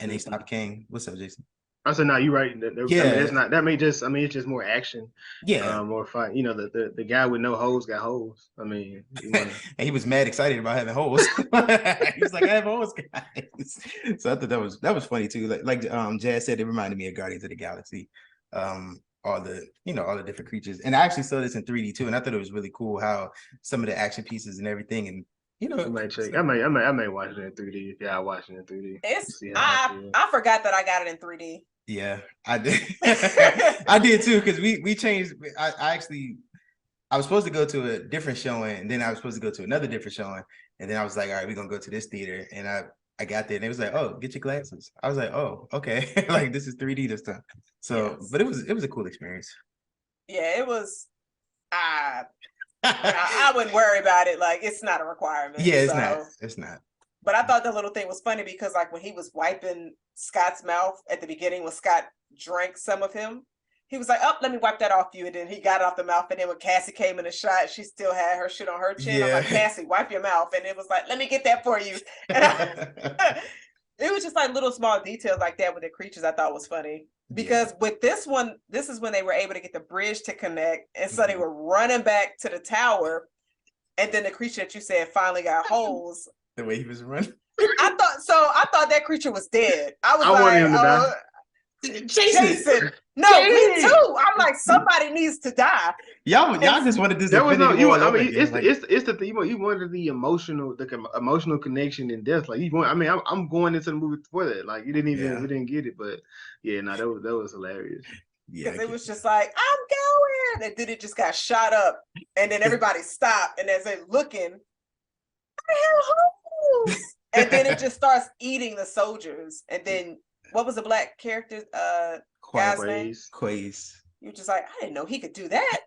And they stop King. What's up, Jason? I said, no, you're right. Yeah, I mean, it's not. That may just. I mean, it's just more action. Yeah, more fight. The guy with no holes got holes. I mean, and he was mad excited about having holes. He's like, I have holes, guys. So I thought that was funny too. Like Jazz said, it reminded me of Guardians of the Galaxy. All the all the different creatures, and I actually saw this in 3D too, and I thought it was really cool how some of the action pieces and everything, and I might check. I may watch it in 3D. Yeah, I watch it in 3D. I forgot that I got it in 3D. Yeah, I did. I did too, because we changed. I was supposed to go to a different showing, and then I was supposed to go to another different showing, and then I was like, all right, we're gonna go to this theater, and I got there, and it was like, oh, get your glasses. I was like, oh, okay, like this is 3D this time. So, yes. But it was a cool experience. Yeah, it was. I wouldn't worry about it. Like, it's not a requirement. Yeah, it's not. It's not. But I thought the little thing was funny because, like, when he was wiping Scott's mouth at the beginning, when Scott drank some of him, he was like, "Oh, let me wipe that off you." And then he got it off the mouth. And then when Cassie came in the shot, she still had her shit on her chin. Yeah. I'm like, Cassie, wipe your mouth. And it was like, let me get that for you. And it was just like little small details like that with the creatures I thought was funny. Because with this one, this is when they were able to get the bridge to connect. And so they were running back to the tower. And then the creature that you said finally got holes. The way he was running. I thought that creature was dead. I wanted him to die. Jason. No, me too. I'm like, somebody needs to die. Y'all just wanted this. There was no. It's the thing. You wanted the emotional connection in death. Like I'm going into the movie for that. Like we didn't get it, but yeah, no, that was hilarious. Yeah, because it was just like, I'm going, and then it just got shot up, and then everybody stopped, and as they're looking, I have holes, and then it just starts eating the soldiers, and then what was the black character? Guy's name? Quaze. You're just like, I didn't know he could do that.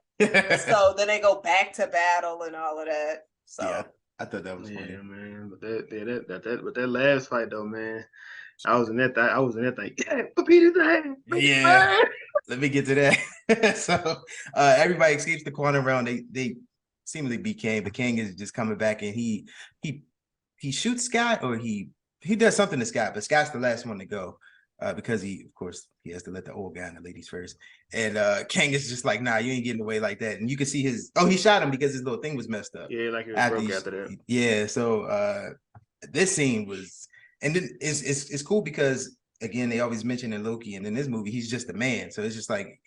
So then they go back to battle and all of that. So yeah, I thought that was funny. Yeah, man. But that last fight though, man. I was in that thing. Yeah, beat his ass. Yeah. Let me get to that. So everybody escapes the quantum realm. They seemingly beat Kang, but Kang is just coming back and he shoots Scott, or he does something to Scott, but Scott's the last one to go. Because of course, he has to let the old guy and the ladies first. And Kang is just like, nah, you ain't getting away like that. And you can see he shot him because his little thing was messed up. Yeah, like it was broke after that. Yeah, so this scene was, and then it's cool because again, they always mention in Loki, and in this movie, he's just a man. So it's just like,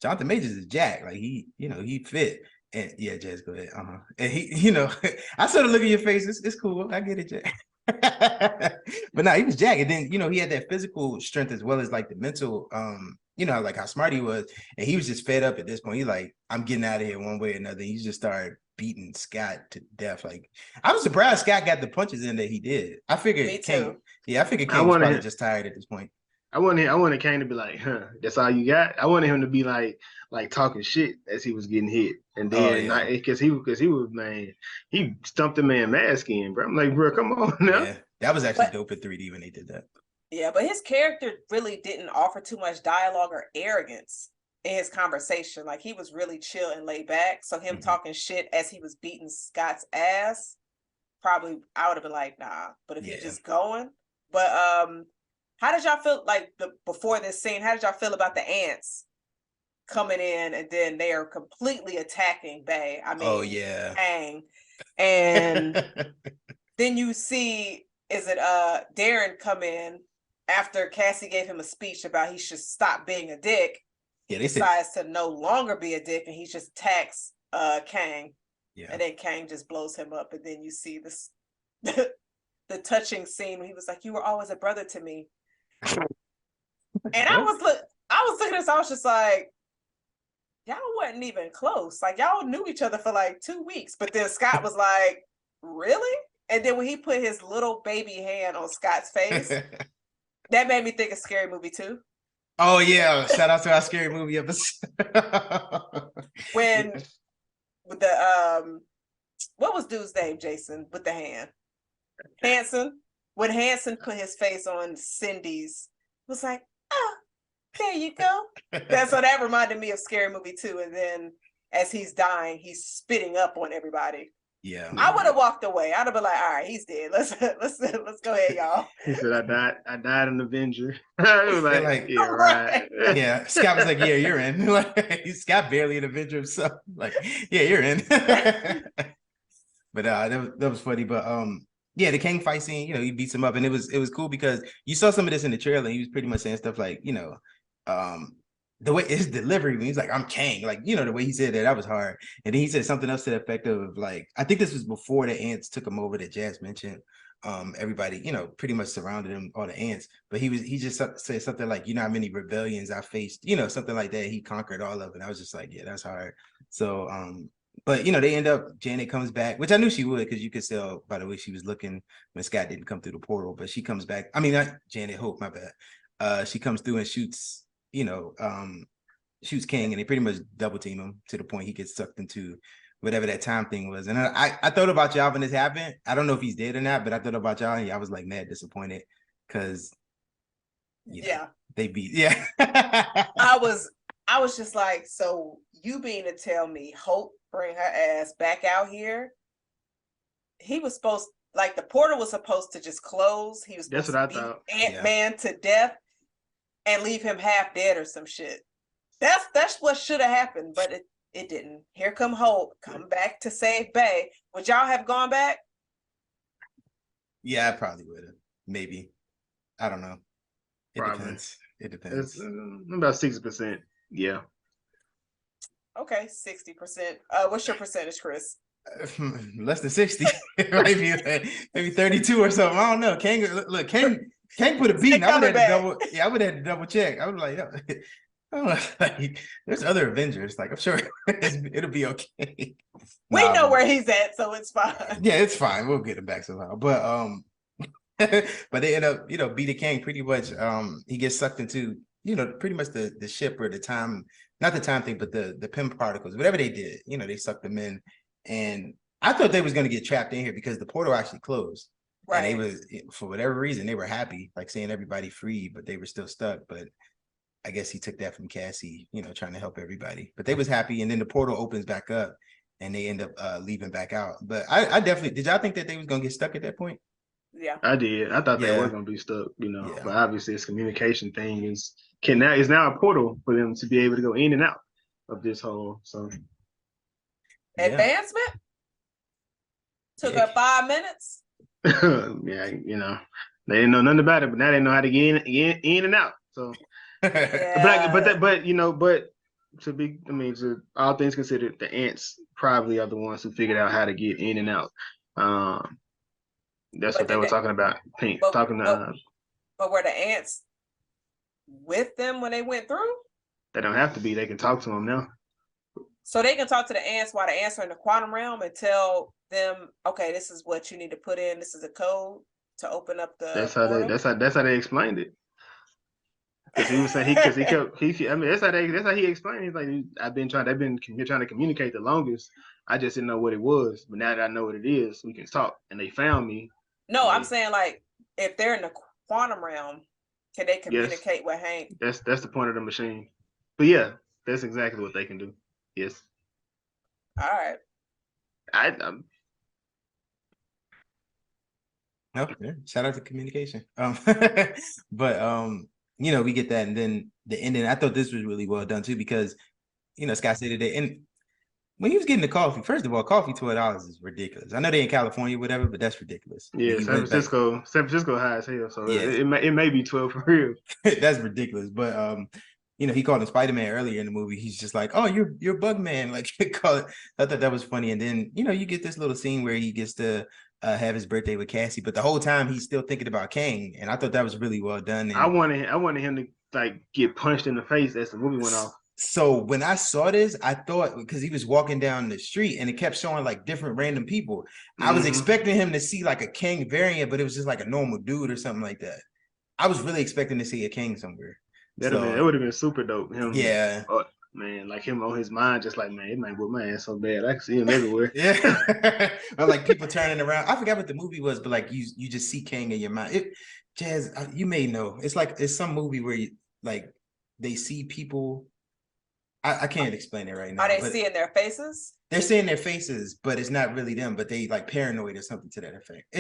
Jonathan Majors is Jack. Like he fit. And yeah, Jazz, go ahead. And he, I sort of look at your face. It's cool. I get it, Jack. But no, he was Jack. And then, he had that physical strength as well as like the mental, like how smart he was. And he was just fed up at this point. He's like, I'm getting out of here one way or another. He just started beating Scott to death. Like, I was surprised Scott got the punches in that he did. I figured King was probably just tired at this point. I wanted Kane to be like, huh, that's all you got? I wanted him to be like talking shit as he was getting hit. And then because he was, man, he stumped the man mask in, bro. I'm like, bro, come on now. Yeah, that was actually dope in 3D when they did that. Yeah, but his character really didn't offer too much dialogue or arrogance in his conversation. Like, he was really chill and laid back. So him talking shit as he was beating Scott's ass, probably I would have been like, nah. But if he's just going. But how did y'all feel like before this scene? How did y'all feel about the ants coming in and then they are completely attacking Bay? I mean, Kang. And then you see, is it Darren come in after Cassie gave him a speech about he should stop being a dick. Yeah, decides to no longer be a dick, and he just attacks Kang. Yeah. And then Kang just blows him up, and then you see this the touching scene when he was like, "You were always a brother to me." And I was looking at this, I was just like, y'all wasn't even close. Like, y'all knew each other for like 2 weeks. But then Scott was like, really? And then when he put his little baby hand on Scott's face, that made me think of Scary Movie 2. Oh yeah, shout out to our Scary Movie episode. When with the what was dude's name, Jason, with the hand? Hanson. When Hanson put his face on Cindy's, it was like, oh, there you go. So that reminded me of Scary Movie 2. And then as he's dying, he's spitting up on everybody. Yeah, I would have walked away. I'd have been like, all right, he's dead. Let's go ahead, y'all. He said, I died an Avenger. I was like, yeah, right. Yeah, Scott was like, yeah, you're in. Like, Scott barely an Avenger himself. Like, yeah, you're in. But that was funny. But yeah, the Kang fight scene, he beats him up, and it was cool because you saw some of this in the trailer, and he was pretty much saying stuff like, the way his delivery when he's like, I'm Kang, like, the way he said that was hard. And then he said something else to the effect of like, I think this was before the ants took him over that Jazz mentioned. Everybody, pretty much surrounded him, all the ants, but he just said something like, how many rebellions I faced, something like that. He conquered all of it. And I was just like, yeah, that's hard. So, but they end up, Janet comes back, which I knew she would, because you could tell by the way she was looking when Scott didn't come through the portal, but she comes back. I mean, not Janet, Hope, my bad. She comes through and shoots Kang, and they pretty much double team him to the point he gets sucked into whatever that time thing was. And I thought about y'all when this happened. I don't know if he's dead or not, but I thought about y'all, and I was like mad disappointed because they beat. I was just like, so you mean to tell me Hope bring her ass back out here? He was supposed, like, the portal was supposed to just close. He was supposed to beat Ant-Man to death and leave him half dead or some shit. That's what should have happened, but it didn't. Here come Hope, come back to save Bay. Would y'all have gone back? Yeah, I probably would have. Maybe. I don't know. It depends. It depends. It's about 60%. Yeah. Okay, 60%. What's your percentage, Chris? Less than 60. maybe 32 or something. I don't know. Kang put a beat. I would have had to double check. I was like, there's other Avengers. Like, I'm sure it'll be okay. We know where he's at, so it's fine. Yeah, it's fine. We'll get him back somehow. But but they end up, beating Kang pretty much. He gets sucked into pretty much the ship or the time, not the time thing, but the PIM particles, whatever they did, they sucked them in. And I thought they was going to get trapped in here because the portal actually closed. And they was, for whatever reason, they were happy, like seeing everybody free, but they were still stuck. But I guess he took that from Cassie, trying to help everybody. But they was happy, and then the portal opens back up, and they end up leaving back out. But I definitely, did y'all think that they was gonna get stuck at that point? Yeah, I did. I thought they Yeah. were gonna be stuck, Yeah. But obviously, this communication thing is now a portal for them to be able to go in and out of this hole. So advancement took her 5 minutes. yeah, they didn't know nothing about it, but now they know how to get in and out. So, Yeah. but to all things considered, the ants probably are the ones who figured out how to get in and out. That's what they were talking about. Pink talking to. But were the ants with them when they went through? They don't have to be. They can talk to them now. So they can talk to the ants while the ants are in the quantum realm and tell them, okay, this is what you need to put in. This is a code to open up the. That's how they explained it. Because he was saying that's how he explained. He's like, they've been trying to communicate the longest. I just didn't know what it was, but now that I know what it is, we can talk. And they found me. No, I'm saying like if they're in the quantum realm, can they communicate with Hank? That's the point of the machine. But yeah, that's exactly what they can do. Yes. All right. Shout out to communication. But we get that, and then the ending. I thought this was really well done too, because Scott said today, and when he was getting the coffee, first of all, coffee $12 is ridiculous. I know they in California, whatever, but that's ridiculous. Yeah, San Francisco high as hell, so yeah. it may be 12 for real. That's ridiculous. But he called him Spider-Man earlier in the movie. He's just like, oh, you're Bugman. Like, call it. I thought that was funny. And then you get this little scene where he gets to have his birthday with Cassie, but the whole time he's still thinking about Kang, and I thought that was really well done. And I wanted him to like get punched in the face as the movie went off. So when I saw this, I thought, because he was walking down the street and it kept showing like different random people, I was expecting him to see like a Kang variant, but it was just like a normal dude or something like that. I was really expecting to see a Kang somewhere. That would have been super dope. Him, yeah. Man, like him on his mind, just like, man, it might whip my ass so bad. I can see him everywhere. Yeah. Or like people turning around. I forgot what the movie was, but like you just see Kang in your mind. Jazz, you may know. It's some movie where they see people. I can't explain it right now. Are they seeing their faces? They're seeing their faces, but it's not really them, but they like paranoid or something to that effect.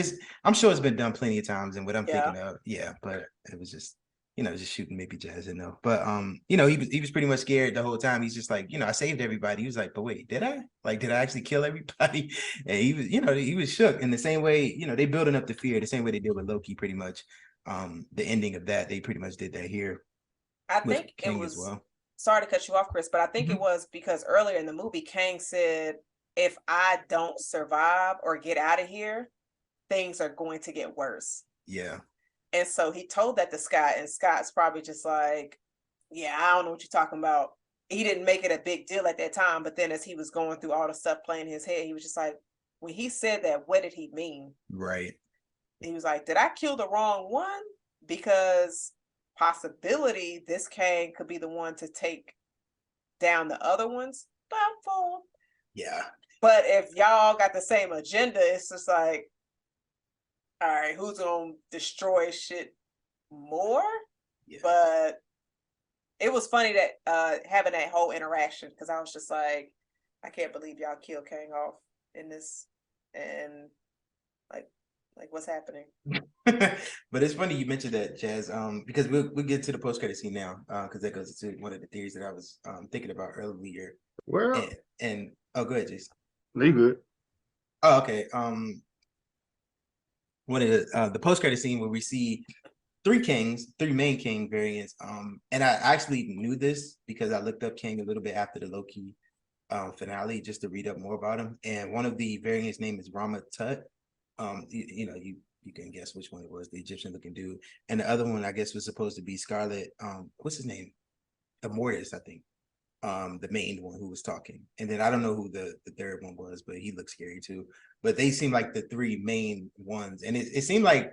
I'm sure it's been done plenty of times, and what I'm thinking of, but it was just just shooting maybe Jazz didn't know. But he was pretty much scared the whole time. He's just like, I saved everybody. He was like, but wait, did I? Like, did I actually kill everybody? And he was, he was shook in the same way, they building up the fear the same way they did with Loki, pretty much. The ending of that, they pretty much did that here. I think it was as well. Sorry to cut you off, Chris, but I think it was because earlier in the movie, Kang said, if I don't survive or get out of here, things are going to get worse. Yeah. And so he told that to Scott, and Scott's probably just like, yeah, I don't know what you're talking about. He didn't make it a big deal at that time, but then as he was going through all the stuff playing in his head, he was just like, when he said that, what did he mean? Right. He was like, did I kill the wrong one? Because possibility this Kang could be the one to take down the other ones. Doubtful. Yeah. But if y'all got the same agenda, it's just like, all right, who's gonna destroy shit more? Yeah. But it was funny that having that whole interaction, because I was just like, I can't believe y'all killed Kang off in this, and like what's happening? But it's funny you mentioned that, Jazz, because we'll get to the post-credit scene now, because that goes to one of the theories that I was thinking about earlier. Well, and oh, go ahead, Jason. You good? Oh, okay. One of the post-credit scene where we see three main Kang variants. And I actually knew this because I looked up Kang a little bit after the Loki finale just to read up more about him. And one of the variants' name is Rama Tut. You can guess which one it was, the Egyptian looking dude. And the other one, I guess, was supposed to be Scarlet. What's his name? Immortus, I think. The main one who was talking. And then I don't know who the third one was, but he looked scary too. But they seem like the three main ones. And it seemed like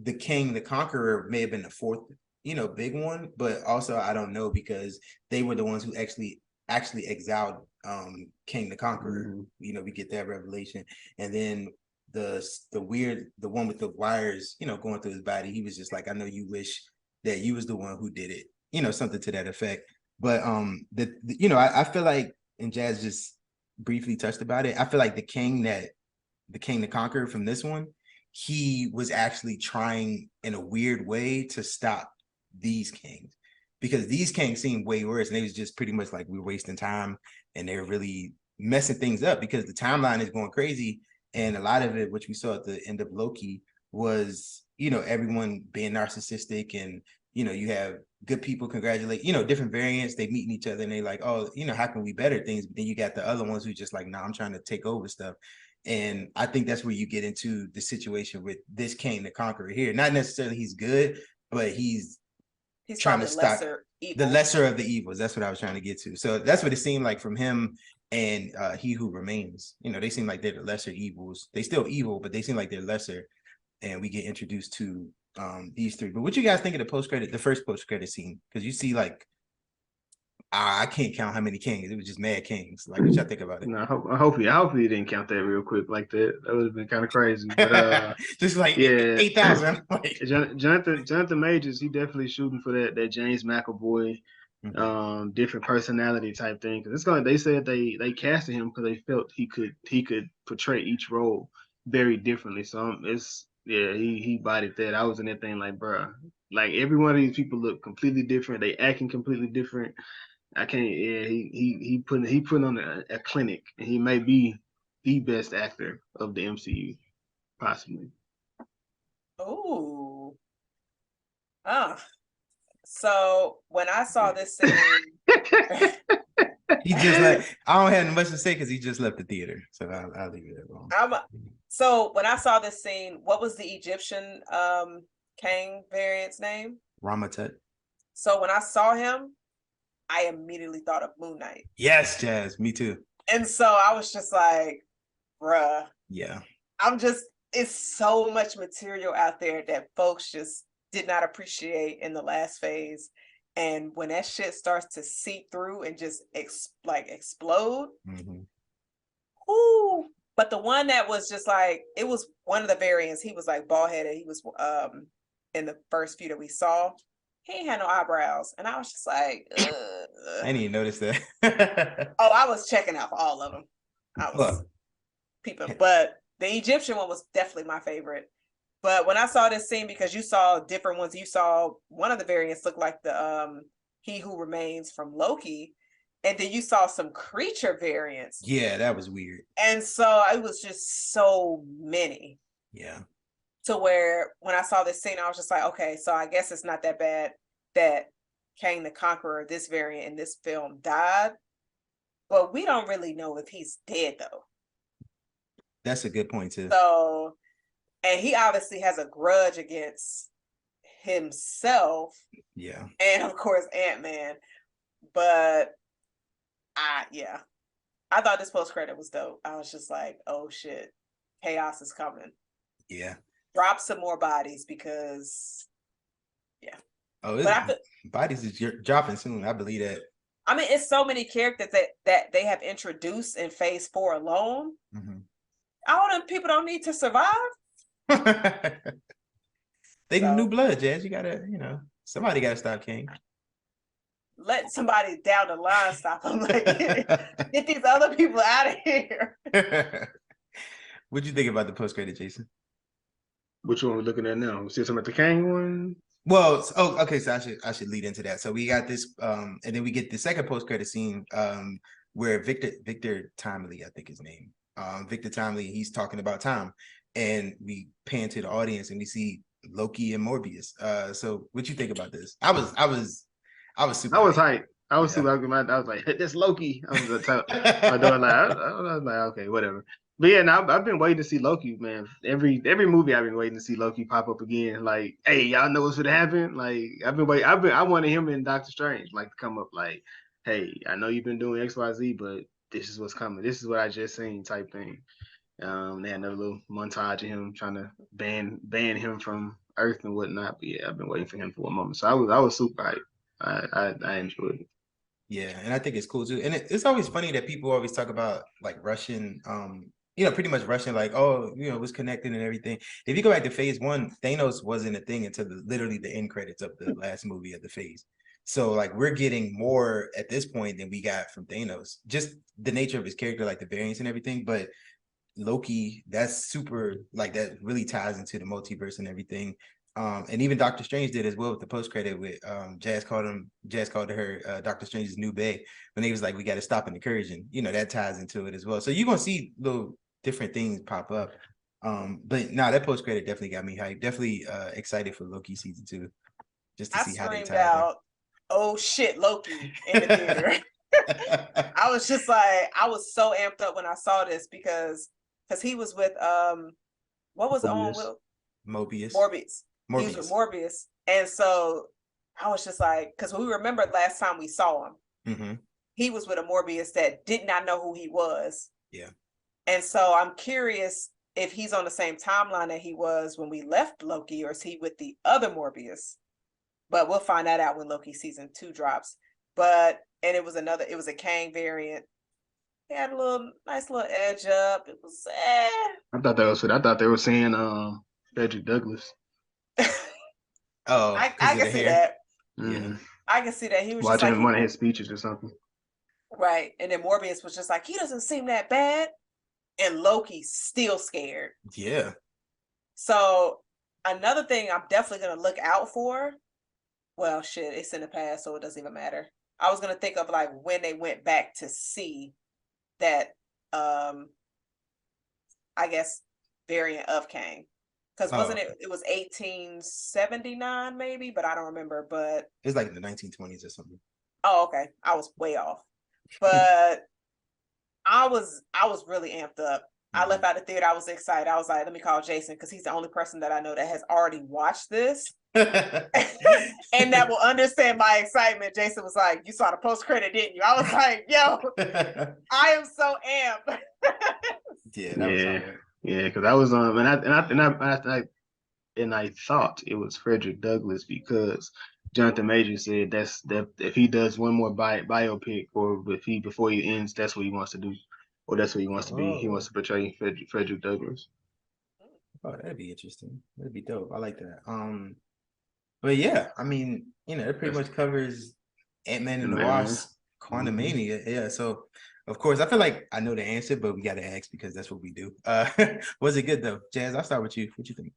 the Kang the Conqueror may have been the fourth big one, but also I don't know because they were the ones who actually exiled King the Conqueror. We get that revelation, and then the one with the wires, going through his body. He was just like, I know you wish that you was the one who did it, something to that effect. But I feel like, and Jazz just briefly touched about it. I feel like the King the Conqueror from this one, he was actually trying in a weird way to stop these kings, because these kings seemed way worse, and they was just pretty much like, we're wasting time, and they're really messing things up because the timeline is going crazy. And a lot of it, which we saw at the end of Loki, was everyone being narcissistic, and you have good people congratulate, different variants, they meeting each other and they like, oh, how can we better things? But then you got the other ones who just like, nah, I'm trying to take over stuff. And I think that's where you get into the situation with this King the Conqueror here. Not necessarily he's good, but he's trying to stop the lesser of the evils. That's what I was trying to get to. So that's what it seemed like from him and He Who Remains. They seem like they're the lesser evils. They still evil, but they seem like they're lesser. And we get introduced to these three. But what you guys think of the first post-credit scene? Because you see like, I can't count how many kings. It was just mad kings. Like, what y'all think about it? No, hopefully you didn't count that real quick like that. That would have been kind of crazy. But just like, yeah, 8,000. Jonathan Majors, he definitely shooting for that James McAvoy, different personality type thing. Because they said they casted him because they felt he could portray each role very differently. So he bodied that. I was in that thing like, bruh, like every one of these people look completely different. They acting completely different. I can't. Yeah, he put on a clinic, and he may be the best actor of the MCU, possibly. Oh, so when I saw this scene, he just like, I don't have much to say because he just left the theater, so I'll leave it alone. So when I saw this scene, what was the Egyptian Kang variant's name? Ramatut. So when I saw him, I immediately thought of Moon Knight. Yes, Jazz, me too. And so I was just like, bruh. Yeah. It's so much material out there that folks just did not appreciate in the last phase. And when that shit starts to seep through and just explode, ooh. But the one that was just like, it was one of the variants. He was like bald headed. He was in the first few that we saw. He ain't had no eyebrows. And I was just like, I didn't even notice that. I was checking out for all of them. I was peeping. But the Egyptian one was definitely my favorite. But when I saw this scene, because you saw different ones, you saw one of the variants look like the He Who Remains from Loki. And then you saw some creature variants. Yeah, that was weird. And so it was just so many. Yeah. To where when I saw this scene, I was just like, okay, so I guess it's not that bad that Kang the Conqueror, this variant in this film, died. But we don't really know if he's dead, though. That's a good point, too. So, and he obviously has a grudge against himself. Yeah. And, of course, Ant-Man. But, I thought this post-credit was dope. I was just like, oh, shit. Chaos is coming. Yeah. Drop some more bodies because, yeah. Oh, bodies is dropping soon. I believe that. I mean, it's so many characters that they have introduced in phase 4 alone. All them people don't need to survive. They new blood, Jazz. You gotta, somebody gotta stop King. Let somebody down the line stop them. Like, get these other people out of here. What'd you think about the post credit, Jason? Which one we're looking at now? See something at the Kang one? Well, okay, so I should lead into that. So we got this, and then we get the second post credit scene, where Victor Timely, I think his name, Victor Timely, he's talking about time, and we pan to the audience and we see Loki and Morbius. So what you think about this? I was super. I was hyped. I was super. I was like, "That's Loki." I was I was like, okay, whatever. But yeah, now I've been waiting to see Loki, man. Every movie I've been waiting to see Loki pop up again. Like, hey, y'all know what's gonna happen? Like, I've been waiting. I wanted him in Doctor Strange, like, to come up, like, hey, I know you've been doing XYZ, but this is what's coming. This is what I just seen, type thing. They had another little montage of him trying to ban him from Earth and whatnot. But yeah, I've been waiting for him for a moment. So I was super hyped. I enjoyed it. Yeah, and I think it's cool too. And it's always funny that people always talk about like Russian, pretty much Russian, like, oh, it was connected and everything. If you go back to phase one, Thanos wasn't a thing until literally the end credits of the last movie of the phase. So like we're getting more at this point than we got from Thanos. Just the nature of his character, like the variants and everything. But Loki, that's super, like that really ties into the multiverse and everything. And even Doctor Strange did as well with the post credit with Jazz called her Doctor Strange's new bae when he was like, we got to stop an incursion. That ties into it as well. So you're gonna see little different things pop up. But that post credit definitely got me hyped. Definitely excited for Loki season 2, just to I see how they screamed tie out, "Oh shit, Loki!" in the theater. I was just like, I was so amped up when I saw this because he was with what was on with Mobius. Morbius. He was with Morbius, and so I was just like, because we remembered last time we saw him, he was with a Morbius that did not know who he was. Yeah, and so I'm curious if he's on the same timeline that he was when we left Loki, or is he with the other Morbius? But we'll find that out when Loki season 2 drops. And it was a Kang variant. It had a nice little edge up. It was I thought they were saying Frederick Douglass. Oh, I can see that. Yeah. I can see that. He was watching just like one of his speeches or something. Right. And then Morbius was just like, he doesn't seem that bad. And Loki's still scared. Yeah. So another thing I'm definitely gonna look out for. Well, shit, it's in the past, so it doesn't even matter. I was gonna think of like when they went back to see that I guess variant of Kang. Because wasn't it was 1879 maybe, but I don't remember. But it's like in the 1920s or something. Oh, okay. I was way off. But I was really amped up. I left out the theater. I was excited. I was like, let me call Jason because he's the only person that I know that has already watched this and that will understand my excitement. Jason was like, you saw the post credit, didn't you? I was like, yo, I am so amped. Yeah, that was hard. Yeah, because I was and I thought it was Frederick Douglass because Jonathan Majors said that if he does one more biopic or before he ends, that's what he wants to do, or that's what he wants to be. He wants to portray Frederick Douglass. Oh, that'd be interesting. That'd be dope. I like that. But yeah, I mean, it pretty much covers Ant-Man and the Wasp, Quantumania. Yeah, so of course I feel like I know the answer, but we gotta ask because that's what we do. Was it good though? Jazz, I'll start with you. What you think?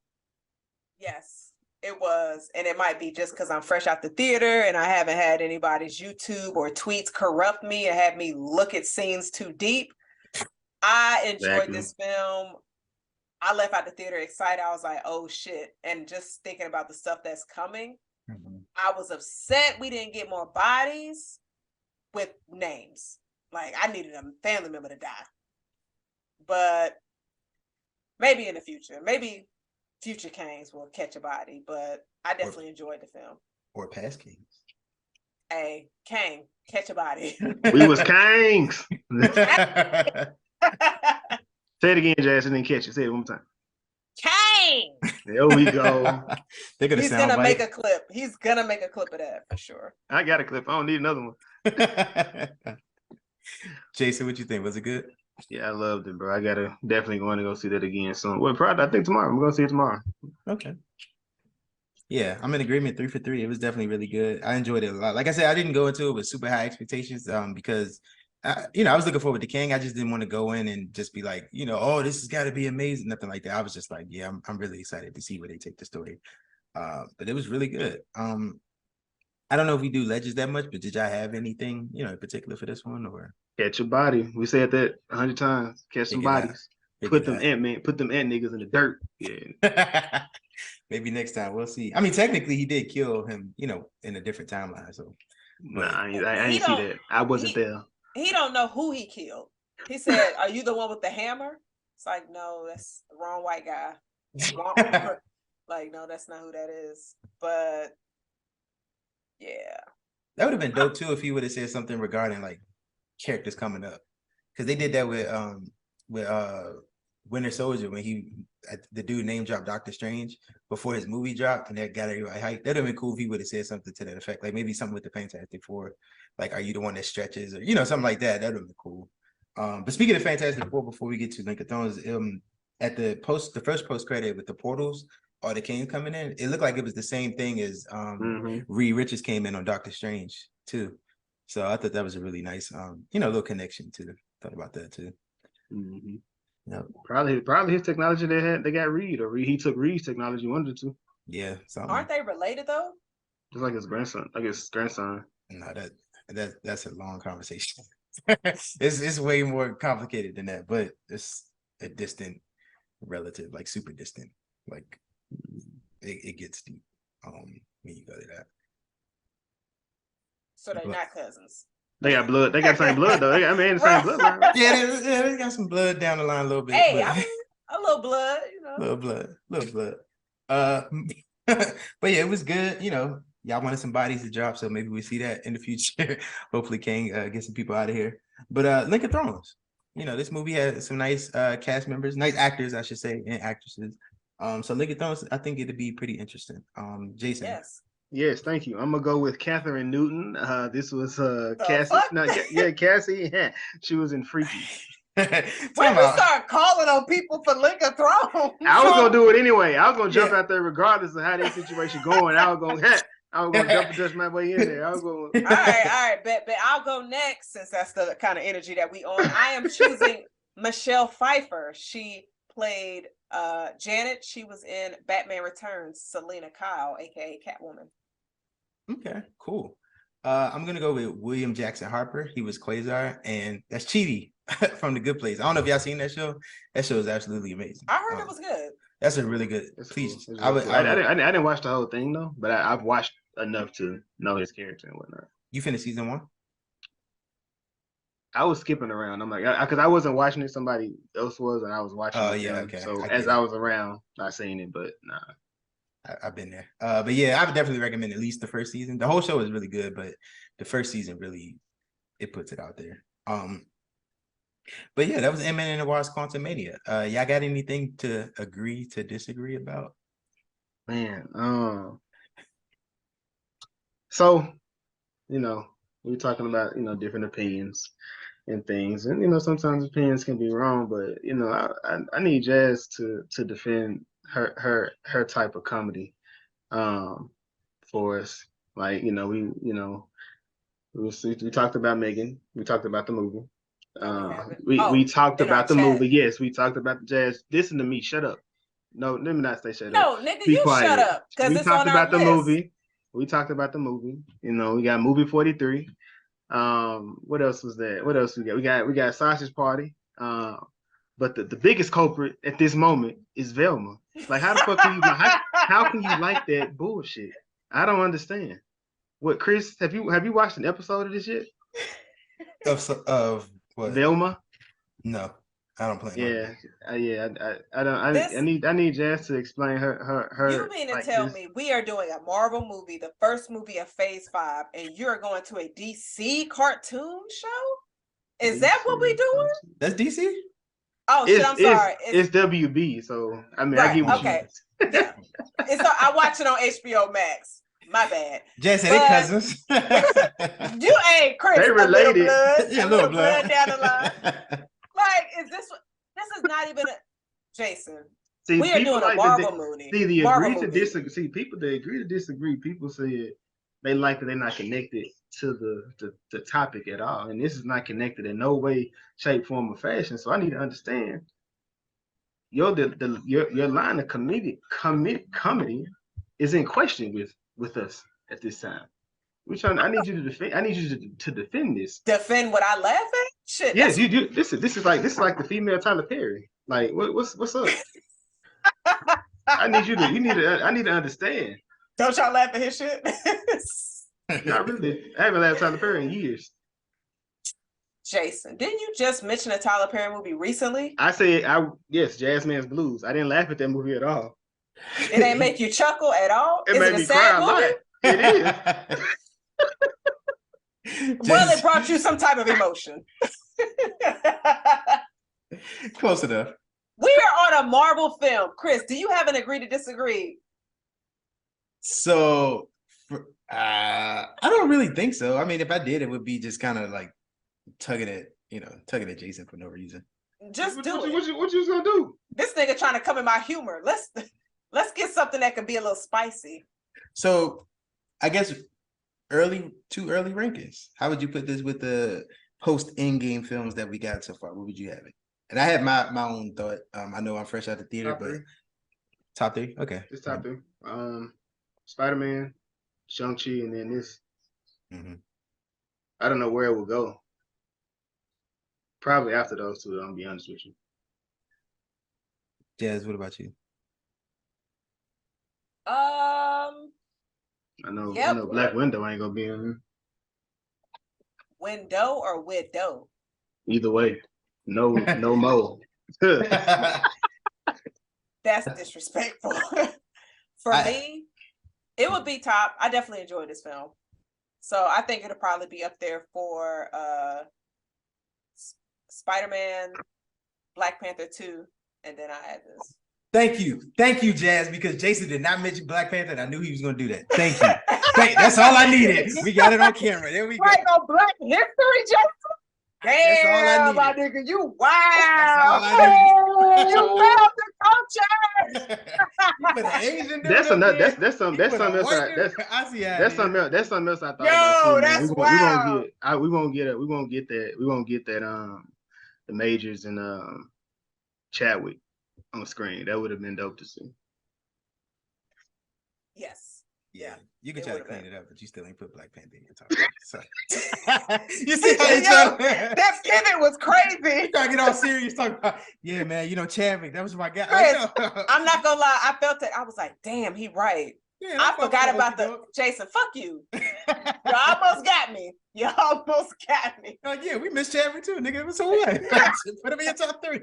Yes, it was. And it might be just because I'm fresh out the theater and I haven't had anybody's YouTube or tweets corrupt me and have me look at scenes too deep. I enjoyed this film. I left out the theater excited. I was like, oh shit. And just thinking about the stuff that's coming, I was upset we didn't get more bodies with names. Like I needed a family member to die. But maybe in the future, maybe future Kangs will catch a body, but I definitely enjoyed the film. Or past Kangs. Hey, Kang, catch a body. We was Kangs. Say it again, Jazz, and then catch it. Say it one more time. Kang! There we go. He's gonna make a clip. He's gonna make a clip of that for sure. I got a clip. I don't need another one. Jason, what you think? Was it good? Yeah, I loved it, bro. I definitely going to go see that again soon. Well, probably I think tomorrow. I'm gonna see it tomorrow. Okay. Yeah, I'm in agreement. 3 for 3. It was definitely really good. I enjoyed it a lot. Like I said, I didn't go into it with super high expectations because I was looking forward to Kang. I just didn't want to go in and just be like, oh, this has got to be amazing. Nothing like that. I was just like, yeah, I'm really excited to see where they take the story. But it was really good. I don't know if we do legends that much, but did y'all have anything, in particular for this one or? Catch a body. We said that 100 times. Catch some bodies. Put them ant niggas in the dirt. Yeah. Maybe next time we'll see. I mean, technically he did kill him, in a different timeline. So nah, I ain't see that. I wasn't there. He don't know who he killed. He said, "Are you the one with the hammer?" It's like, no, that's the wrong white guy. Like, no, that's not who that is. But yeah, that would have been dope too if he would have said something regarding like characters coming up, because they did that with Winter Soldier when the dude name dropped Doctor Strange before his movie dropped, and that got everybody hyped. That'd have been cool if he would have said something to that effect, like maybe something with the Fantastic Four, like, "Are you the one that stretches?" or something like that. That'd have been cool. But speaking of Fantastic Four, before we get to Link of Thrones, at the first post credit with the portals, all the Kings coming in, it looked like it was the same thing as Reed Richards came in on Doctor Strange too. So I thought that was a really nice, little connection too. Thought about that too. Mm-hmm. Yep. Probably his technology they got Reed, or he took Reed's technology, wanted to. Yeah. Aren't they related though? Just like his grandson. No, that's a long conversation. It's way more complicated than that, but it's a distant relative, like super distant. Like it gets deep when you go to that. So they're not cousins. They got blood. They got the same blood though. The same blood. Right? Yeah, they got some blood down the line a little bit. Hey, I mean, a little blood, Little blood. But yeah, it was good. Y'all wanted some bodies to drop, so maybe we see that in the future. Hopefully, Kang get some people out of here. But Link of Thrones, this movie had some nice cast members, nice actors, I should say, and actresses. So Link of Thrones, I think it'd be pretty interesting. Jason. Yes, thank you. I'm gonna go with Catherine Newton. This was Cassie. No, Cassie. Yeah, she was in Freaky. When we start calling on people for Link of Thrones, I was gonna do it anyway. I was gonna jump out there regardless of how that situation going. I was gonna jump and touch my way in there. I was going. All right, but I'll go next since that's the kind of energy that we on. I am choosing Michelle Pfeiffer. She played Janet. She was in Batman Returns. Selena Kyle, aka Catwoman. Okay, cool. I'm gonna go with William Jackson Harper. He was Quasar, and that's Chidi from The Good Place. I don't know if y'all seen that show. That show is absolutely amazing. I heard it was good. That's a really good. Please, cool. I didn't watch the whole thing though, but I've watched enough to know his character and whatnot. You finished season 1? I was skipping around. I'm like, because I wasn't watching it, somebody else was, and I was watching. Oh yeah, okay. So as I was around, I seen it, but nah. I've been there. But yeah, I would definitely recommend at least the first season. The whole show is really good, but the first season really puts it out there. But yeah, that was Ant-Man and the Wasp: Quantumania. Y'all got anything to agree to disagree about? Man, so we're talking about different opinions and things, and sometimes opinions can be wrong, but I need Jazz to defend her type of comedy for us. Like we talked about Megan, we talked about the movie, we talked about the movie. Yes, we talked about the Jazz. Listen to me, shut up. No, let me not say shut up. No, nigga, you quiet. Shut up, because it's on our list. Movie. We talked about the movie. We got movie 43. What else was that? What else we got? We got Sausage Party. But the biggest culprit at this moment is Velma. Like, how the fuck can you how can you like that bullshit? I don't understand. What, Chris? Have you watched an episode of this yet? Of what? Velma? No, I don't play. Yeah. I don't. I need Jazz to explain her. You mean to tell me we are doing a Marvel movie, the first movie of Phase 5, and you're going to a DC cartoon show? Is that what we're doing? That's DC. Oh shit! I'm sorry. It's WB. So I mean, right, I get what okay. Yeah. I watch it on HBO Max. My bad. Jess and cousins. You ain't Chris. They related. A little blood down the line. Like, this is not even a Jason. See, we are doing a Marvel movie. See, the agree to disagree. See, people they agree to disagree. People say they like that they're not connected to the topic at all, and this is not connected in no way, shape, form, or fashion. So I need to understand your line of comedy is in question with us at this time. I need you to defend. I need you to defend this. Defend what I laugh at? Shit. Yes, you do. This is like the female Tyler Perry. Like, what's up? I need to understand. Don't y'all laugh at his shit? Not really. I haven't laughed at Tyler Perry in years. Jason, didn't you just mention a Tyler Perry movie recently? I said, yes, Jazzman's Blues. I didn't laugh at that movie at all. It ain't make you chuckle at all? It made me cry a lot. It is. Well, it brought you some type of emotion. Close enough. We are on a Marvel film. Chris, do you have an agree to disagree? So I don't really think so. I mean, if I did, it would be just kind of like tugging at Jason for no reason. Just do what it. You was gonna do? This nigga trying to come in my humor. Let's get something that could be a little spicy. So I guess too early rankings. How would you put this with the post Endgame films that we got so far? What would you have it? And I have my own thought. I know I'm fresh out the theater, but top three. Okay, It's top three. Spider-Man, Shang-Chi, and then this. Mm-hmm. I don't know where it will go. Probably after those two, I'm gonna be honest with you. Jazz, what about you? I know Black Widow ain't gonna be in there. Window or widow? Either way. No more. That's disrespectful. For me, it would be top. I definitely enjoyed this film. So I think it'll probably be up there for Spider-Man, Black Panther 2, and then I add this. Thank you, Jazz, because Jason did not mention Black Panther, and I knew he was going to do that. Thank you. That's all I needed. We got it on camera. There we go. Right on Black History, Jason. Damn, my nigga, you wow! You found the culture. That's something else I thought about too, that's wow. We won't get that the Majors and Chadwick on screen. That would have been dope to see. Yes. Yeah, you can try to clean it up, but you still ain't put Black Panther in your top. So. You see how that pivot was crazy. You gotta get all serious talking about, yeah, man, Chadwick, that was my guy. Chris, I'm not gonna lie, I felt it. I was like, damn, he right. Yeah, I forgot about the Jason. Fuck you. You almost got me. Oh yeah, we missed Chadwick too, nigga. It was so what? Put him in your top 3.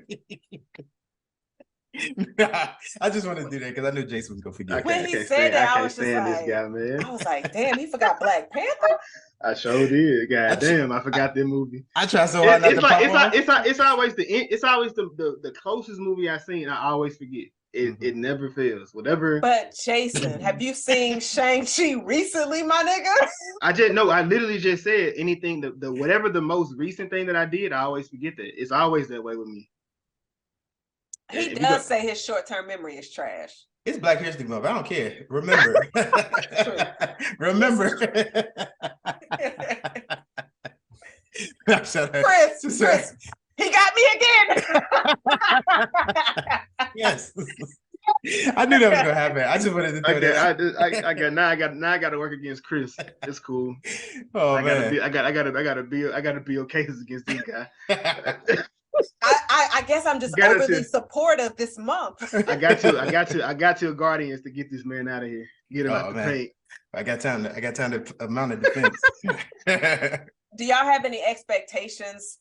I just wanted to do that because I knew Jason was gonna forget. When he said that, I was just like, this guy, man. I was like, damn, he forgot Black Panther. I sure did. God damn, I forgot that movie. I try so hard. It's always the closest movie I've seen. I always forget. It never fails. Whatever. But Jason, have you seen Shang-Chi recently, my nigga? I literally just said anything. The whatever the most recent thing that I did, I always forget that. It's always that way with me. He does say his short-term memory is trash. It's Black History Month. I don't care. Remember. Remember. Chris, he got me again. Yes. I knew that was gonna happen. I just wanted to throw that. I got to work against Chris. It's cool. Oh man. I gotta be okay against this guy. I guess I'm just overly supportive this month. I got to Guardians to get this man out of here. Get him out the paint. I got time to mount a defense. Do y'all have any expectations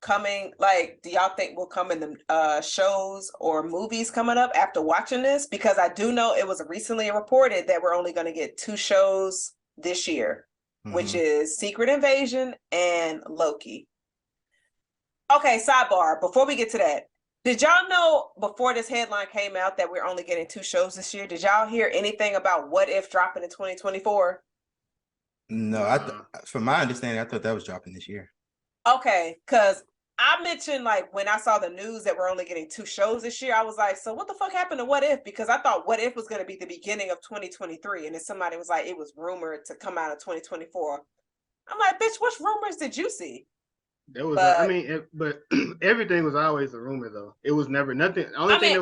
coming? Like, do y'all think will come in the shows or movies coming up after watching this? Because I do know it was recently reported that we're only going to get 2 shows this year, which is Secret Invasion and Loki. Okay, sidebar. Before we get to that, did y'all know before this headline came out that we're only getting 2 shows this year? Did y'all hear anything about What If dropping in 2024? No, from my understanding, I thought that was dropping this year. Okay, because I mentioned, like, when I saw the news that we're only getting 2 shows this year, I was like, so what the fuck happened to What If? Because I thought What If was going to be the beginning of 2023, and then somebody was like, it was rumored to come out in 2024. I'm like, bitch, what rumors did you see? There was, but everything was always a rumor though. It was never nothing. The only thing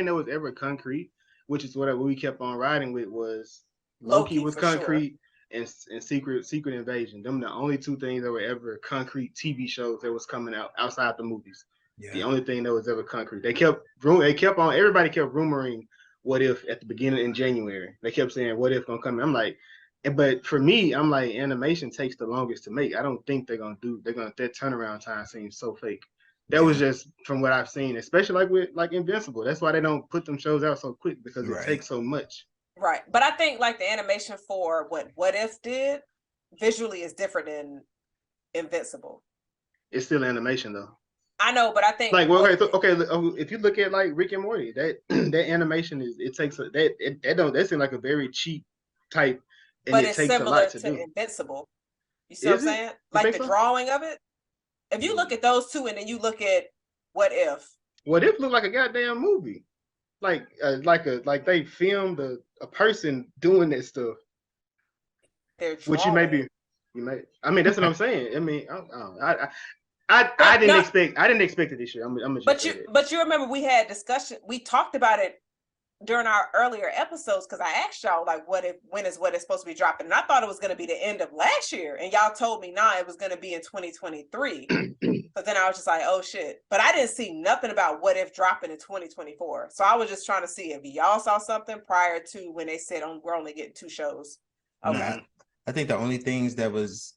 that was ever concrete, which is what we kept on riding with, was Loki was concrete, sure. and Secret Invasion. Them the only 2 things that were ever concrete TV shows that was coming out outside the movies. Yeah. The only thing that was ever concrete. Everybody kept rumoring What If at the beginning in January. They kept saying What If gonna come. I'm like. But for me, I'm like, animation takes the longest to make. I don't think that turnaround time seems so fake. That was just from what I've seen, especially like Invincible. That's why they don't put them shows out so quick, because it takes so much. Right. But I think like the animation for What If did visually is different than Invincible. It's still animation though. I know, but I think Like, well, okay, if you look at like Rick and Morty, that that animation that seems like a very cheap type, and but it it's takes a similar lot to to do. Invincible. You see what I'm Is it? saying? You Like think the so? drawing of it. If you look at those two and then you look at What If, What if looked like a goddamn movie? Like they filmed a person doing that stuff, they're which drawing. you may. I mean, that's what I'm saying. I mean, I didn't No, expect it this year. I'm gonna just say that. but you remember we had discussion. We talked about it during our earlier episodes because I asked y'all like, when is What If supposed to be dropping? And I thought it was going to be the end of last year, and y'all told me nah, it was going to be in 2023. But then I was just like, oh shit. But I didn't see nothing about What If dropping in 2024. So I was just trying to see if y'all saw something prior to when they said we're only getting 2 shows. Okay. Nah, I think the only things that was,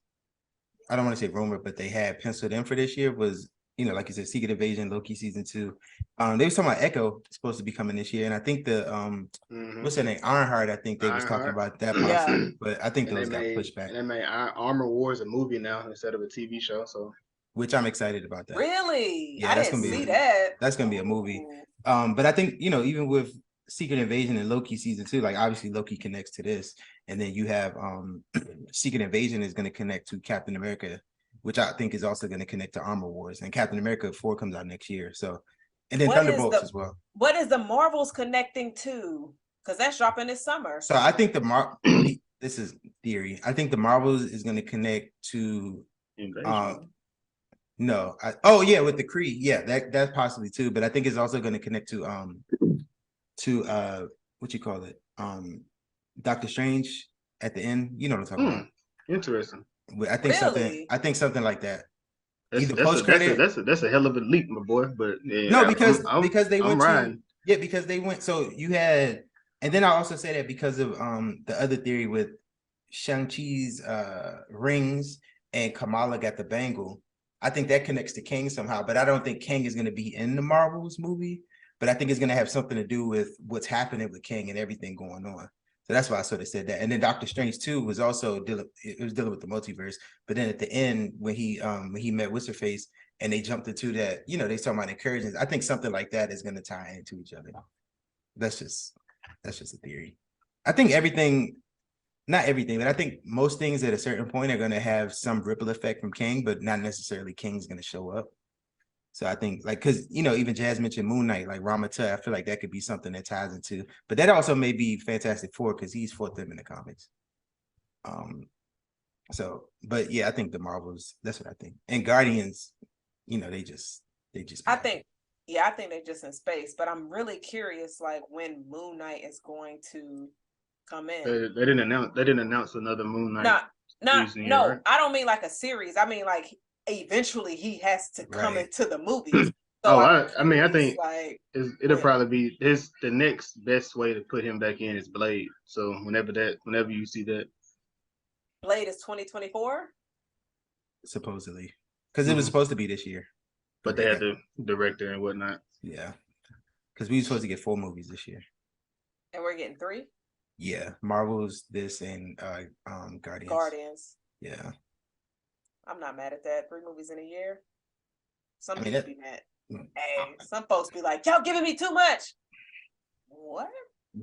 I don't want to say rumor, but they had penciled in for this year was, like you said, Secret Invasion, Loki season 2. They was talking about Echo supposed to be coming this year, and I think the what's that name, Ironheart. I think they was talking about that possibly, but I think those got pushed back. And they made Armor Wars a movie now instead of a TV show, so which I'm excited about that. Really? Yeah, I that's didn't gonna be see that. That's gonna be a movie. But I think even with Secret Invasion and Loki season 2, like obviously Loki connects to this, and then you have Secret Invasion is going to connect to Captain America, which I think is also going to connect to Armor Wars, and Captain America 4 comes out next year. So, and then Thunderbolts as well. What is the Marvels connecting to? Because that's dropping this summer. So I think this is theory. I think the Marvels is going to connect to no. With the Kree. Yeah, that's possibly too. But I think it's also going to connect to what you call it? Doctor Strange at the end. You know what I'm talking about. Interesting. I think something like that. Either post credit. That's a hell of a leap, my boy. But yeah, no, because they went because they went. So you had, and then I also say that because of the other theory with Shang-Chi's rings and Kamala got the bangle. I think that connects to Kang somehow, but I don't think Kang is going to be in the Marvels movie. But I think it's going to have something to do with what's happening with Kang and everything going on. So that's why I sort of said that. And then Doctor Strange 2 was also dealing with the multiverse. But then at the end, when he met What's-Her-Face and they jumped into that, they talking about incursions. I think something like that is going to tie into each other. That's just a theory. I think not everything, but I think most things at a certain point are going to have some ripple effect from Kang, but not necessarily Kang's going to show up. So I think because, even Jazz mentioned Moon Knight, like Ramata, I feel like that could be something that ties into, but that also may be Fantastic Four because he's fought them in the comics. But yeah, I think the Marvels, that's what I think. And Guardians, they just. I think they're just in space, but I'm really curious, like when Moon Knight is going to come in. They didn't announce another Moon Knight. No, right? I don't mean like a series. I mean like eventually he has to come into the movies. So I think like it'll probably be the next best way to put him back in is Blade. So whenever you see that, Blade is 2024 supposedly, because it was supposed to be this year, but they had the director and whatnot. Yeah, because we were supposed to get 4 movies this year, and we're getting 3. Yeah, Marvel's this and Guardians. Yeah. I'm not mad at that. 3 movies in a year. Some people be mad. Hey, some folks be like, y'all giving me too much. What?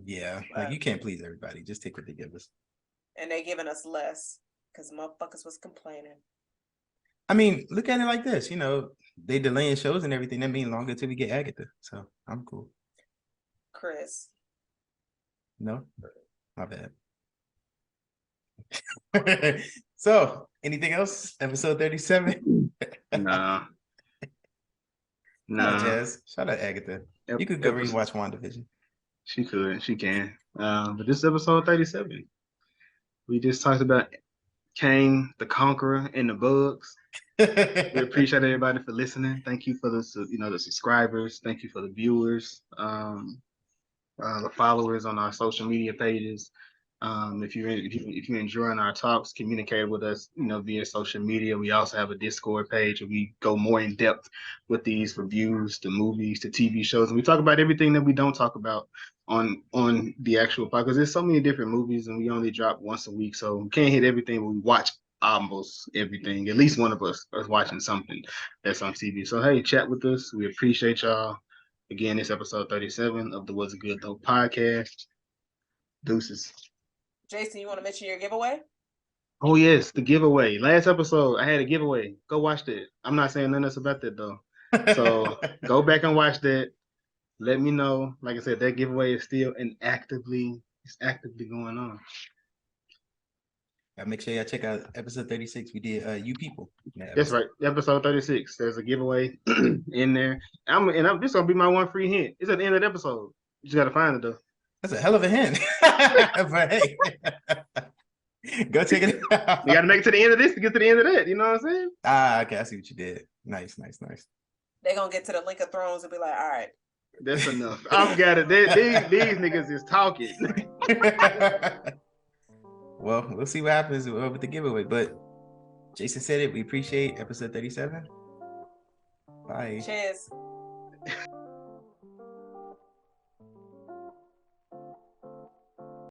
Yeah, like you can't please everybody. Just take what they give us. And they giving us less because motherfuckers was complaining. I mean, look at it like this. They delaying shows and everything. That means longer till we get Agatha. So I'm cool. Chris. No? My bad. So, anything else? Episode 37? Nah. Jazz. Shout out Agatha. You could go rewatch WandaVision. She could. She can. But this is episode 37. We just talked about Kang the Conqueror and the bugs. We appreciate everybody for listening. Thank you for the subscribers. Thank you for the viewers. The followers on our social media pages. If you're enjoying our talks, communicate with us, via social media. We also have a Discord page where we go more in depth with these reviews, the movies, the TV shows, and we talk about everything that we don't talk about on the actual podcast. There's so many different movies, and we only drop once a week, so we can't hit everything. But we watch almost everything. At least one of us is watching something that's on TV. So hey, chat with us. We appreciate y'all. Again, it's episode 37 of the Was It Good Though podcast. Deuces. Jason, you want to mention your giveaway? Oh yes, the giveaway. Last episode, I had a giveaway. Go watch that. I'm not saying nothing else about that though. So go back and watch that. Let me know. Like I said, that giveaway is still actively going on. Make sure y'all check out episode 36. We did You People. That's right. Episode 36. There's a giveaway in there. This gonna be my one free hint. It's at the end of the episode. You just gotta find it though. That's a hell of a hint. But hey, go check it out. You gotta make it to the end of this to get to the end of that. You know what I'm saying? Okay, I see what you did. Nice. They're gonna get to the Link of Thrones and be like, all right. That's enough. I've got it. These niggas is talking. Well, we'll see what happens with the giveaway. But Jason said it. We appreciate episode 37. Bye. Cheers.